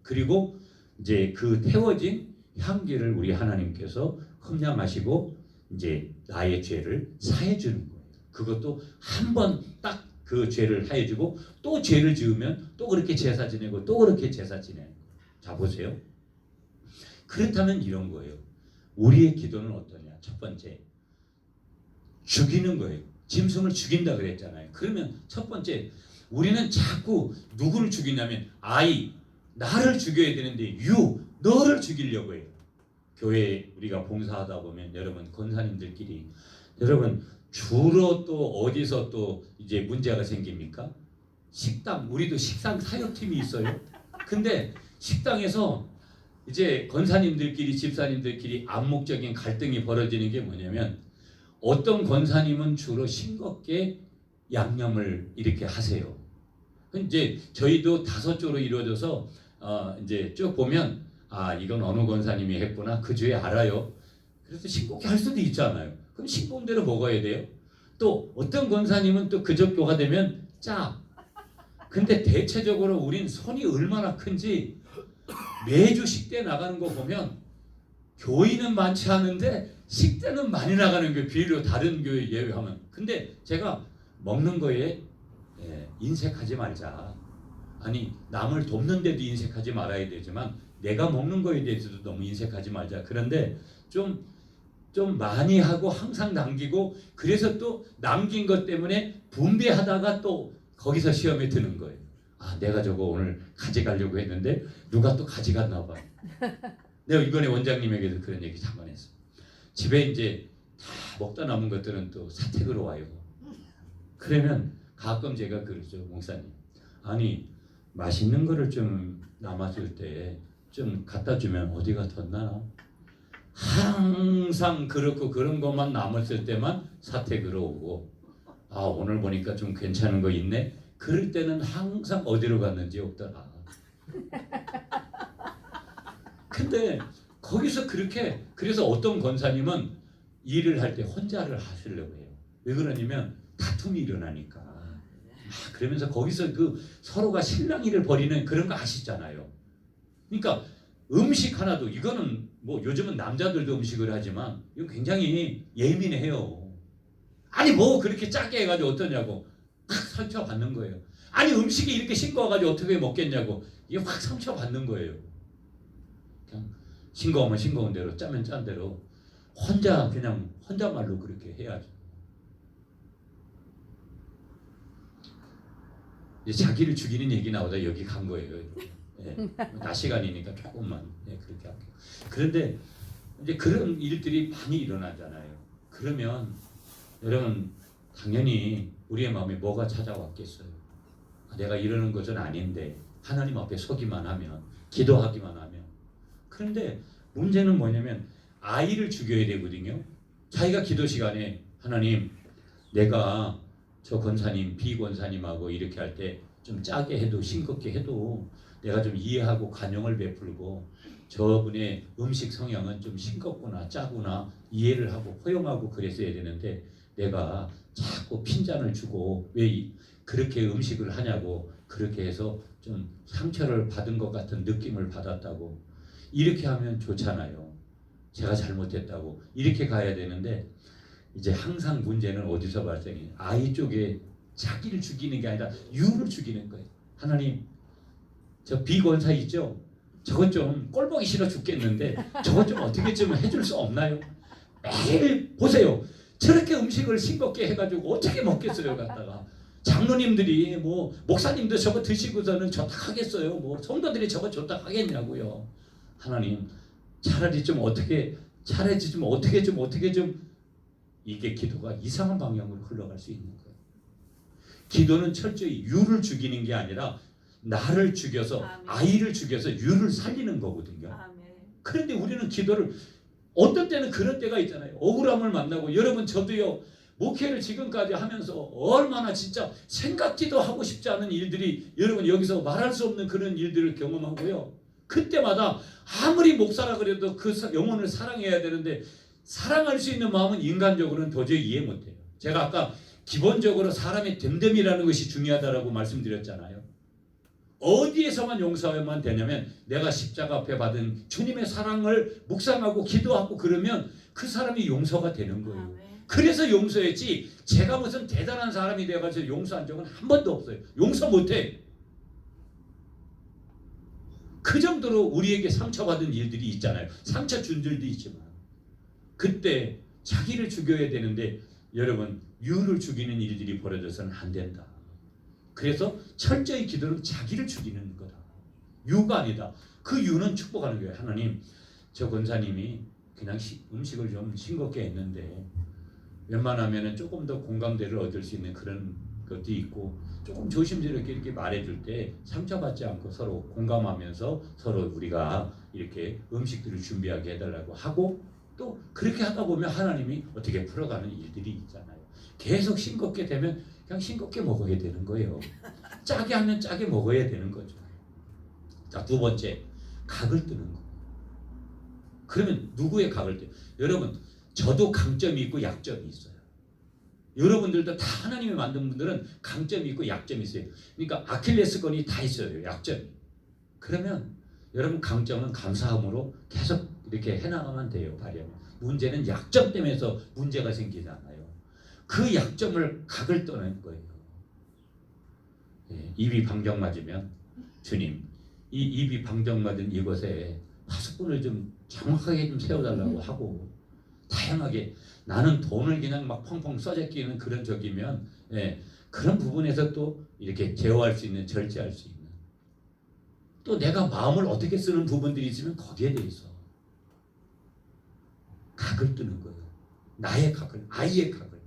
그리고 이제 그 태워진 향기를 우리 하나님께서 흠량하시고 이제 나의 죄를 사해 주는 거예요. 그것도 한 번 딱 그 죄를 사해 주고 또 죄를 지으면 또 그렇게 제사 지내고 또 그렇게 제사 지내는 거예요. 자, 보세요. 그렇다면 이런 거예요. 우리의 기도는 어떠냐? 첫 번째, 죽이는 거예요. 짐승을 죽인다 그랬잖아요. 그러면 첫 번째, 우리는 자꾸 누구를 죽이냐면 나를 죽여야 되는데 너를 죽이려고 해요. 교회에 우리가 봉사하다 보면 여러분 권사님들끼리 여러분 주로 또 어디서 또 이제 문제가 생깁니까? 식당, 우리도 식당 사역팀이 있어요. 근데 식당에서 이제 권사님들끼리 집사님들끼리 암묵적인 갈등이 벌어지는 게 뭐냐면 어떤 권사님은 주로 싱겁게 양념을 이렇게 하세요. 이제 저희도 5조로 이루어져서 이제 쭉 보면 이건 어느 권사님이 했구나 그 주에 알아요. 그래서 싱겁게 할 수도 있잖아요. 그럼 싱거운 대로 먹어야 돼요. 또 어떤 권사님은 또 그저교가 되면 짜. 근데 대체적으로 우린 손이 얼마나 큰지 매주 식대 나가는 거 보면 교인은 많지 않은데 식대는 많이 나가는 게 비율로 다른 교회 예외하면. 근데 제가 먹는 거에 인색하지 말자. 아니 남을 돕는 데도 인색하지 말아야 되지만 내가 먹는 거에 대해서도 너무 인색하지 말자. 그런데 좀 많이 하고 항상 남기고 그래서 또 남긴 것 때문에 분배하다가 또 거기서 시험에 드는 거예요. 아 내가 저거 오늘 가져가려고 했는데 누가 또 가져갔나 봐. 내가 이번에 원장님에게도 그런 얘기 잠깐 했어. 집에 이제 다 먹다 남은 것들은 또 사택으로 와요. 그러면 가끔 제가 그러죠. 목사님 아니 맛있는 거를 좀 남았을 때 좀 갖다 주면 어디가 덧나나? 항상 그렇고 그런 것만 남았을 때만 사택으로 오고 아 오늘 보니까 좀 괜찮은 거 있네? 그럴 때는 항상 어디로 갔는지 없더라. 근데 거기서 그렇게 그래서 어떤 권사님은 일을 할 때 혼자를 하시려고 해요. 왜 그러냐면 다툼이 일어나니까. 그러면서 거기서 그 서로가 실랑이를 벌이는 그런 거 아시잖아요. 그러니까 음식 하나도 이거는 뭐 요즘은 남자들도 음식을 하지만 이거 굉장히 예민해요. 아니 뭐 그렇게 작게 해가지고 어떠냐고 확 상처받는 거예요. 아니 음식이 이렇게 싱거워가지고 어떻게 먹겠냐고 이게 확 상처받는 거예요. 그냥 싱거우면 싱거운 대로 짜면 짠 대로 혼자 그냥 혼자말로 그렇게 해야죠. 이제 자기를 죽이는 얘기 나오다 여기 간 거예요. 낮 시간이니까 조금만 그렇게 할게요. 그런데 이제 그런 일들이 많이 일어나잖아요. 그러면 여러분 당연히 우리의 마음에 뭐가 찾아왔겠어요. 내가 이러는 것은 아닌데 하나님 앞에 서기만 하면 기도하기만 하면. 그런데 문제는 뭐냐면 아이를 죽여야 되거든요. 자기가 기도 시간에 하나님 내가 저 권사님 비권사님하고 이렇게 할 때 좀 짜게 해도 싱겁게 해도 내가 좀 이해하고 관용을 베풀고 저분의 음식 성향은 좀 싱겁구나 짜구나 이해를 하고 허용하고 그랬어야 되는데 내가 자꾸 핀잔을 주고 왜 그렇게 음식을 하냐고 그렇게 해서 좀 상처를 받은 것 같은 느낌을 받았다고 이렇게 하면 좋잖아요. 제가 잘못했다고 이렇게 가야 되는데 이제 항상 문제는 어디서 발생해요? 아이 쪽에 자기를 죽이는 게 아니라 유를 죽이는 거예요. 하나님 저 비권사 있죠? 저것 좀 꼴보기 싫어 죽겠는데 저것 좀 어떻게 좀 해줄 수 없나요? 매일 보세요. 저렇게 음식을 싱겁게 해가지고 어떻게 먹겠어요 갖다가. 장로님들이 뭐 목사님도 저거 드시고서는 좋다 하겠어요. 뭐 성도들이 저거 좋다 하겠냐고요. 하나님 차라리 좀 어떻게 좀 이게 기도가 이상한 방향으로 흘러갈 수 있는 거예요. 기도는 철저히 유를 죽이는 게 아니라 나를 죽여서 아이를 죽여서 유를 살리는 거거든요. 그런데 우리는 기도를 어떤 때는 그런 때가 있잖아요. 억울함을 만나고 여러분 저도요. 목회를 지금까지 하면서 얼마나 진짜 생각지도 하고 싶지 않은 일들이 여러분 여기서 말할 수 없는 그런 일들을 경험하고요. 그때마다 아무리 목사라 그래도 그 영혼을 사랑해야 되는데 사랑할 수 있는 마음은 인간적으로는 도저히 이해 못해요. 제가 아까 기본적으로 사람의 됨됨이라는 것이 중요하다라고 말씀드렸잖아요. 어디에서만 용서하면 되냐면 내가 십자가 앞에 받은 주님의 사랑을 묵상하고 기도하고 그러면 그 사람이 용서가 되는 거예요. 그래서 용서했지 제가 무슨 대단한 사람이 되어가지고 용서한 적은 한 번도 없어요. 용서 못해. 그 정도로 우리에게 상처받은 일들이 있잖아요. 상처 준 일도 있지만 그때 자기를 죽여야 되는데 여러분 유를 죽이는 일들이 벌어져서는 안 된다. 그래서 철저히 기도는 자기를 죽이는 거다. 유가 아니다. 그 유는 축복하는 거예요. 하나님 저 권사님이 그냥 음식을 좀 싱겁게 했는데 웬만하면 조금 더 공감대를 얻을 수 있는 그런 것도 있고 조금 조심스럽게 이렇게 말해줄 때 상처받지 않고 서로 공감하면서 서로 우리가 이렇게 음식들을 준비하게 해달라고 하고 또 그렇게 하다 보면 하나님이 어떻게 풀어가는 일들이 있잖아요. 계속 싱겁게 되면 그냥 싱겁게 먹어야 되는 거예요. 짜게 하면 짜게 먹어야 되는 거죠. 자, 두 번째 각을 뜨는 거. 그러면 누구의 각을 뜨? 여러분 저도 강점이 있고 약점이 있어요. 여러분들도 다 하나님이 만든 분들은 강점이 있고 약점이 있어요. 그러니까 아킬레스건이 다 있어요. 약점. 그러면 여러분 강점은 감사함으로 계속 이렇게 해나가면 돼요. 발휘하면. 문제는 약점 때문에서 문제가 생기잖아요. 그 약점을 각을 떠낸 거예요. 예, 입이 방정 맞으면 주님 이 입이 방정 맞은 이곳에 파수꾼을 좀 정확하게 좀 세워달라고 하고 다양하게 나는 돈을 그냥 막 펑펑 써제끼는 그런 적이면 예, 그런 부분에서 또 이렇게 제어할 수 있는 절제할 수 있는 또 내가 마음을 어떻게 쓰는 부분들이 있으면 거기에 대해서 각을 뜨는 거예요. 나의 각을, 아이의 각을.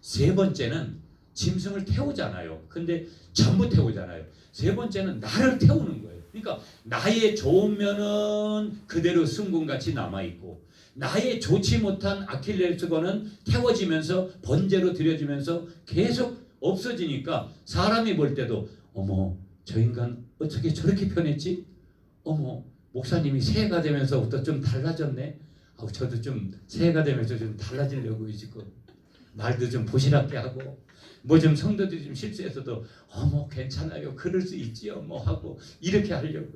세 번째는 짐승을 태우잖아요. 근데 전부 태우잖아요. 세 번째는 나를 태우는 거예요. 그러니까 나의 좋은 면은 그대로 승군같이 남아있고 나의 좋지 못한 아킬레스건은 태워지면서 번제로 드려지면서 계속 없어지니까 사람이 볼 때도 어머 저 인간 어떻게 저렇게 변했지? 어머 목사님이 새해가 되면서부터 좀 달라졌네. 저도 좀 새해가 되면서 좀 달라지려고 지금 말도 좀 보시랍게 하고 뭐 좀 성도들이 좀 실수해서도 어머 괜찮아요 그럴 수 있지요 뭐 하고 이렇게 하려고.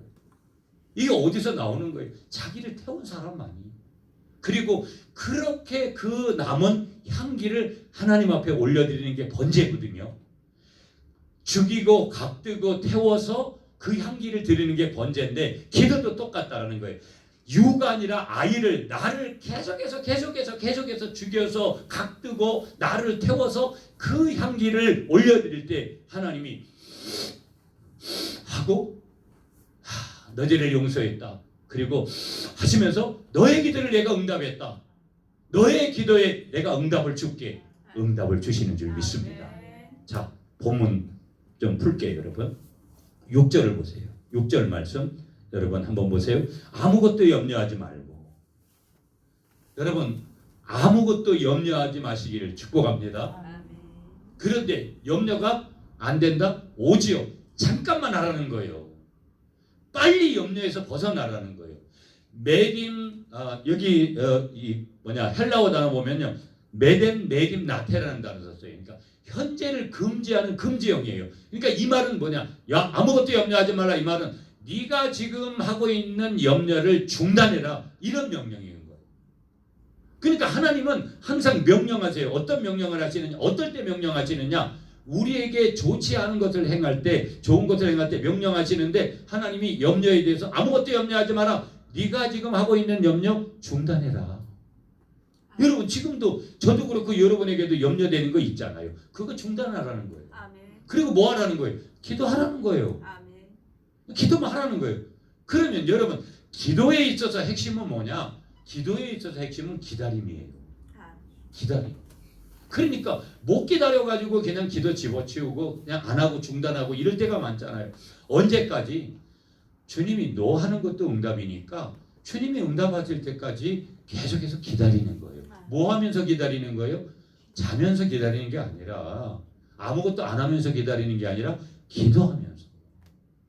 이게 어디서 나오는 거예요? 자기를 태운 사람만이. 그리고 그렇게 그 남은 향기를 하나님 앞에 올려드리는 게 번제거든요. 죽이고 각뜨고 태워서 그 향기를 드리는 게 번제인데 기도도 똑같다라는 거예요. 유가 아니라 아이를 나를 계속해서 죽여서 각뜨고 나를 태워서 그 향기를 올려드릴 때 하나님이 하고 너희를 용서했다. 그리고 하시면서 너의 기도를 내가 응답했다. 너의 기도에 내가 응답을 줄게. 응답을 주시는 줄 믿습니다. 자, 본문 좀 풀게요, 여러분. 6절을 보세요. 6절 말씀 여러분 한번 보세요. 아무것도 염려하지 말고. 여러분 아무것도 염려하지 마시기를 축복합니다. 그런데 염려가 안 된다? 오지요. 잠깐만 하라는 거예요. 빨리 염려에서 벗어나라는 거예요. 메딤 여기 이 헬라어 단어 보면요. 메딤 나테라는 단어 썼어요. 그러니까 현재를 금지하는 금지형이에요. 그러니까 이 말은 뭐냐? 야 아무것도 염려하지 말라. 이 말은 네가 지금 하고 있는 염려를 중단해라. 이런 명령인 거예요. 그러니까 하나님은 항상 명령하세요. 어떤 명령을 하시느냐? 어떨 때 명령하시느냐? 우리에게 좋지 않은 것을 행할 때, 좋은 것을 행할 때 명령하시는데 하나님이 염려에 대해서 아무것도 염려하지 마라. 네가 지금 하고 있는 염려 중단해라. 여러분 지금도 저도 그렇고 여러분에게도 염려되는 거 있잖아요. 그거 중단하라는 거예요. 그리고 뭐 하라는 거예요? 기도하라는 거예요. 기도만 하라는 거예요. 그러면 여러분 기도에 있어서 핵심은 뭐냐? 기도에 있어서 핵심은 기다림이에요. 기다림. 그러니까 못 기다려가지고 그냥 기도 집어치우고 그냥 안 하고 중단하고 이럴 때가 많잖아요. 언제까지? 주님이 노 하는 것도 응답이니까 주님이 응답하실 때까지 계속해서 기다리는 거예요. 뭐 하면서 기다리는 거예요? 자면서 기다리는 게 아니라 아무것도 안 하면서 기다리는 게 아니라 기도하면서.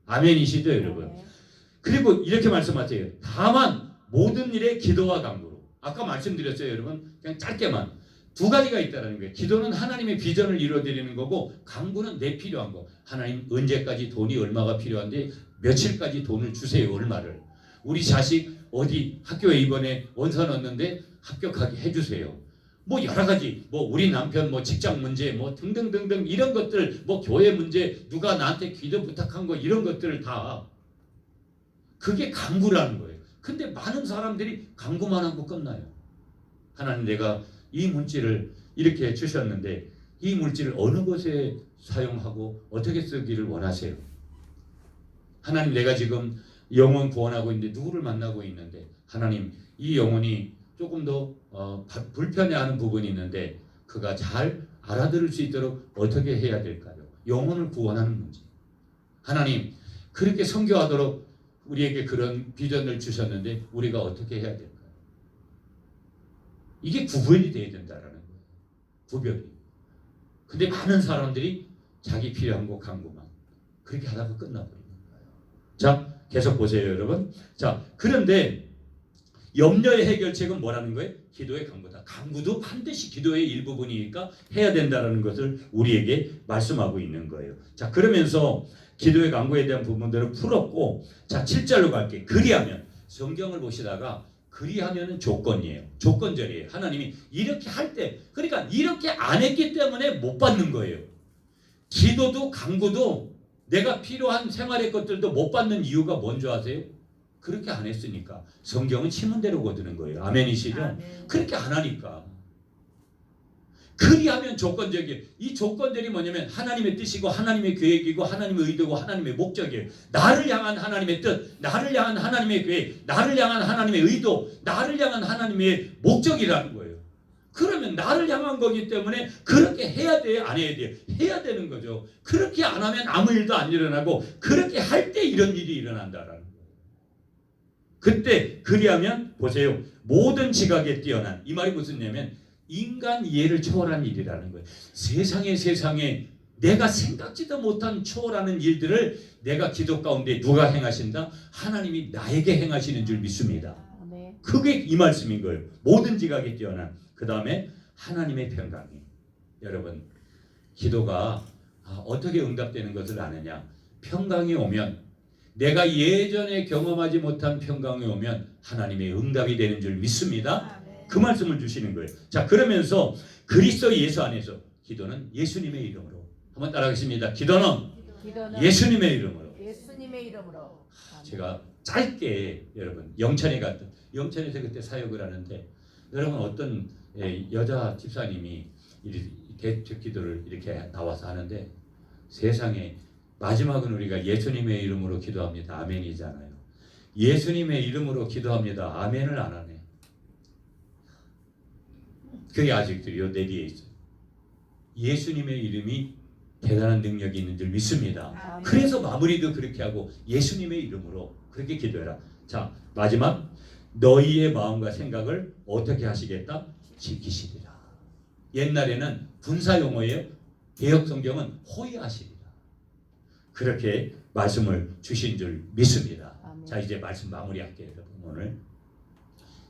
아멘이시죠 여러분? 그리고 이렇게 말씀하세요. 다만 모든 일에 기도와 간구로. 아까 말씀드렸어요 여러분. 그냥 짧게만. 두 가지가 있다는 거예요. 기도는 하나님의 비전을 이루어드리는 거고 간구는 내 필요한 거. 하나님 언제까지 돈이 얼마가 필요한데 며칠까지 돈을 주세요. 얼마를. 우리 자식 어디 학교에 이번에 원서 넣었는데 합격하게 해주세요. 뭐 여러 가지 뭐 우리 남편 뭐 직장 문제 뭐 등등등등 이런 것들 뭐 교회 문제 누가 나한테 기도 부탁한 거 이런 것들을 다 그게 간구라는 거예요. 근데 많은 사람들이 간구만 하고 끝나요. 하나님 내가 이 물질을 이렇게 주셨는데 이 물질을 어느 곳에 사용하고 어떻게 쓰기를 원하세요? 하나님 내가 지금 영혼 구원하고 있는데 누구를 만나고 있는데 하나님 이 영혼이 조금 더 불편해하는 부분이 있는데 그가 잘 알아들을 수 있도록 어떻게 해야 될까요? 영혼을 구원하는 문제. 하나님 그렇게 선교하도록 우리에게 그런 비전을 주셨는데 우리가 어떻게 해야 될까요? 이게 구별이 돼야 된다라는 거예요. 구별이. 근데 많은 사람들이 자기 필요한 거 간구만 그렇게 하다가 끝나버리는 거예요. 자 계속 보세요 여러분. 자 그런데 염려의 해결책은 뭐라는 거예요? 기도의 강구다. 강구도 반드시 기도의 일부분이니까 해야 된다는 것을 우리에게 말씀하고 있는 거예요. 자, 그러면서 기도의 강구에 대한 부분들을 풀었고, 자, 7절로 갈게요. 그리하면, 성경을 보시다가 그리하면은 조건이에요. 조건절이에요. 하나님이 이렇게 할 때, 그러니까 이렇게 안 했기 때문에 못 받는 거예요. 기도도 강구도 내가 필요한 생활의 것들도 못 받는 이유가 뭔지 아세요? 그렇게 안 했으니까. 성경은 치문대로 거두는 거예요. 아멘이시죠? 아멘. 그렇게 안 하니까. 그리하면 조건적이에요. 이 조건들이 뭐냐면 하나님의 뜻이고 하나님의 계획이고 하나님의 의도고 하나님의 목적이에요. 나를 향한 하나님의 뜻, 나를 향한 하나님의 계획, 나를 향한 하나님의 의도, 나를 향한 하나님의 목적이라는 거예요. 그러면 나를 향한 거기 때문에 그렇게 해야 돼요? 안 해야 돼요? 해야 되는 거죠. 그렇게 안 하면 아무 일도 안 일어나고 그렇게 할 때 이런 일이 일어난다라는 거예요. 그때 그리하면 보세요. 모든 지각에 뛰어난, 이 말이 무슨 얘기냐면 인간 이해를 초월한 일이라는 거예요. 세상에 내가 생각지도 못한 초월하는 일들을 내가 기도 가운데 누가 행하신다? 하나님이 나에게 행하시는 줄 믿습니다. 아멘. 그게 이 말씀인 거예요. 모든 지각에 뛰어난. 그 다음에 하나님의 평강이. 여러분, 기도가 어떻게 응답되는 것을 아느냐? 평강이 오면, 내가 예전에 경험하지 못한 평강이 오면 하나님의 응답이 되는 줄 믿습니다. 아멘. 그 말씀을 주시는 거예요. 자, 그러면서 그리스도 예수 안에서 기도는 예수님의 이름으로. 한번 따라하겠습니다. 기도는 예수님의 이름으로. 예수님의 이름으로. 아멘. 제가 짧게 여러분 영천에서 그때 사역을 하는데, 여러분 어떤 여자 집사님이 대책 기도를 이렇게 나와서 하는데, 세상에 마지막은 우리가 예수님의 이름으로 기도합니다. 아멘이잖아요. 예수님의 이름으로 기도합니다. 아멘을 안 하네. 그게 아직도 요 내리에 있어요. 예수님의 이름이 대단한 능력이 있는 줄 믿습니다. 아멘. 그래서 마무리도 그렇게 하고 예수님의 이름으로 그렇게 기도해라. 자, 마지막, 너희의 마음과 생각을 어떻게 하시겠다? 지키시리라. 옛날에는 군사 용어예요. 개역 성경은 호위하시리라. 그렇게 말씀을 주신 줄 믿습니다. 아멘. 자, 이제 말씀 마무리할게요. 여러분, 오늘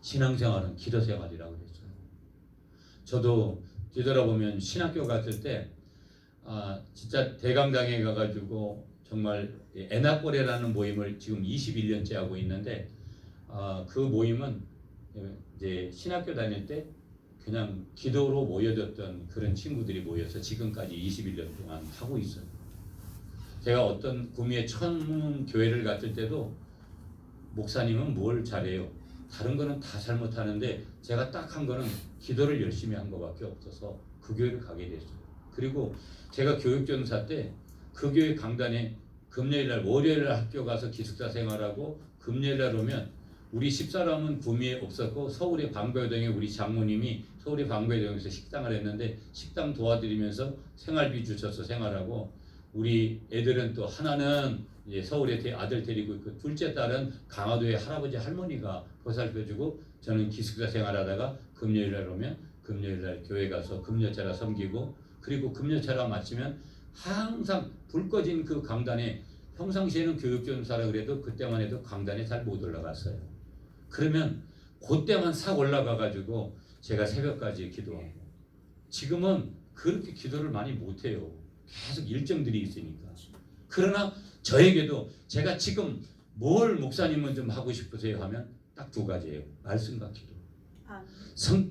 신앙생활은 기도생활이라고 그랬어요. 저도 뒤돌아보면 신학교 갔을 때 진짜 대강당에 가가지고 정말 애나꼬레라는 모임을 지금 21년째 하고 있는데, 그 모임은 이제 신학교 다닐 때 그냥 기도로 모여졌던 그런 친구들이 모여서 지금까지 21년 동안 하고 있어요. 제가 어떤 구미에 처음 교회를 갔을 때도 목사님은 뭘 잘해요? 다른 거는 다 잘못하는데 제가 딱 한 거는 기도를 열심히 한 거밖에 없어서 그 교회를 가게 됐어요. 그리고 제가 교육전사 때 그 교회 강단에 금요일날 월요일날 학교 가서 기숙사 생활하고 금요일날 오면 우리 10사람은 구미에 없었고 서울의 방배동에 우리 장모님이 서울의 방배동에서 식당을 했는데 식당 도와드리면서 생활비 주셔서 생활하고, 우리 애들은 또 하나는 이제 서울에 아들 데리고 있고 둘째 딸은 강화도에 할아버지 할머니가 보살펴주고, 저는 기숙사 생활하다가 금요일날 오면 금요일날 교회 가서 금요차라 섬기고, 그리고 금요차라 마치면 항상 불 꺼진 그 강단에, 평상시에는 교육전사라 그래도 그때만 해도 강단에 잘 못 올라갔어요. 그러면 그때만 싹 올라가가지고 제가 새벽까지 기도하고, 지금은 그렇게 기도를 많이 못해요. 계속 일정들이 있으니까. 그러나 저에게도 제가 지금 뭘 목사님은 좀 하고 싶으세요 하면 딱 두 가지예요. 말씀과 기도.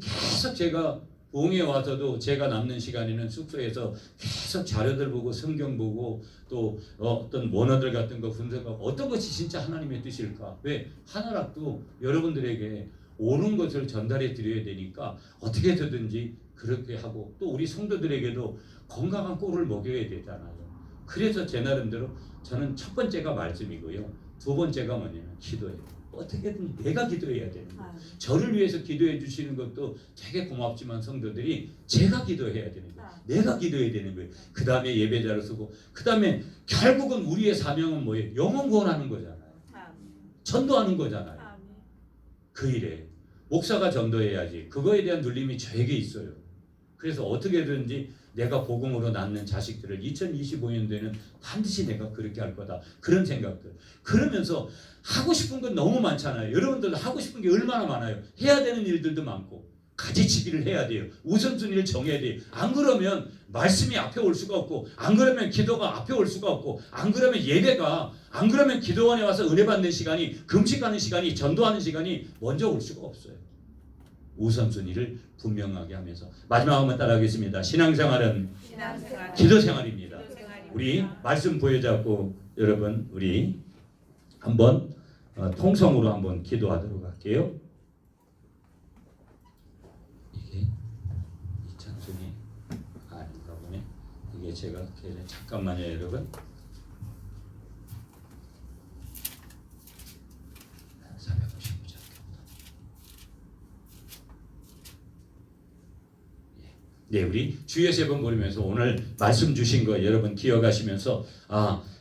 계속 제가 봉에 와서도 제가 남는 시간에는 숙소에서 계속 자료들 보고 성경 보고 또 어떤 원어들 같은 거 분석하고, 어떤 것이 진짜 하나님의 뜻일까? 왜? 하나라도 여러분들에게 옳은 것을 전달해 드려야 되니까 어떻게 해서든지 그렇게 하고, 또 우리 성도들에게도 건강한 꼴을 먹여야 되잖아요. 그래서 제 나름대로 저는 첫 번째가 말씀이고요. 두 번째가 뭐냐면 기도예요. 어떻게든 내가 기도해야 되는 거예요. 저를 위해서 기도해 주시는 것도 되게 고맙지만 성도들이 제가 기도해야 되는 거예요. 내가 기도해야 되는 거예요. 그 다음에 예배자를 쓰고, 그 다음에 결국은 우리의 사명은 뭐예요? 영혼 구원하는 거잖아요. 전도하는 거잖아요. 그 일에 목사가 전도해야지. 그거에 대한 눌림이 저에게 있어요. 그래서 어떻게든지 내가 복음으로 낳는 자식들을 2025년도에는 반드시 내가 그렇게 할 거다. 그런 생각들. 그러면서 하고 싶은 건 너무 많잖아요. 여러분들 하고 싶은 게 얼마나 많아요. 해야 되는 일들도 많고 가지치기를 해야 돼요. 우선순위를 정해야 돼요. 안 그러면 말씀이 앞에 올 수가 없고, 안 그러면 기도가 앞에 올 수가 없고, 안 그러면 예배가, 안 그러면 기도원에 와서 은혜 받는 시간이, 금식하는 시간이, 전도하는 시간이 먼저 올 수가 없어요. 우선순위를 분명하게 하면서. 마지막 한번 따라하겠습니다. 신앙생활은 기도생활입니다. 우리 말씀 부여잡고 여러분 우리 한번 통성으로 한번 기도하도록 할게요. 이게 이 찬송이 아닌가 보네. 이게 제가 잠깐만요 여러분. 네, 우리 주여 세 번 부르면서 오늘 말씀 주신 거 여러분 기억하시면서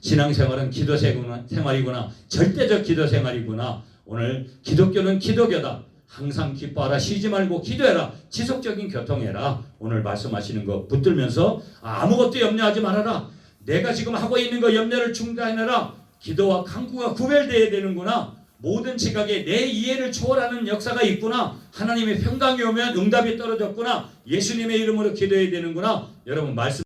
신앙생활은 기도 생활이구나. 절대적 기도 생활이구나. 오늘 기독교는 기도교다. 항상 기뻐하라. 쉬지 말고 기도해라. 지속적인 교통해라. 오늘 말씀하시는 거 붙들면서 아무것도 염려하지 말아라. 내가 지금 하고 있는 거 염려를 중단해라. 기도와 간구가 구별되어야 되는구나. 모든 지각에 내 이해를 초월하는 역사가 있구나. 하나님의 평강이 오면 응답이 떨어졌구나. 예수님의 이름으로 기도해야 되는구나. 여러분 말씀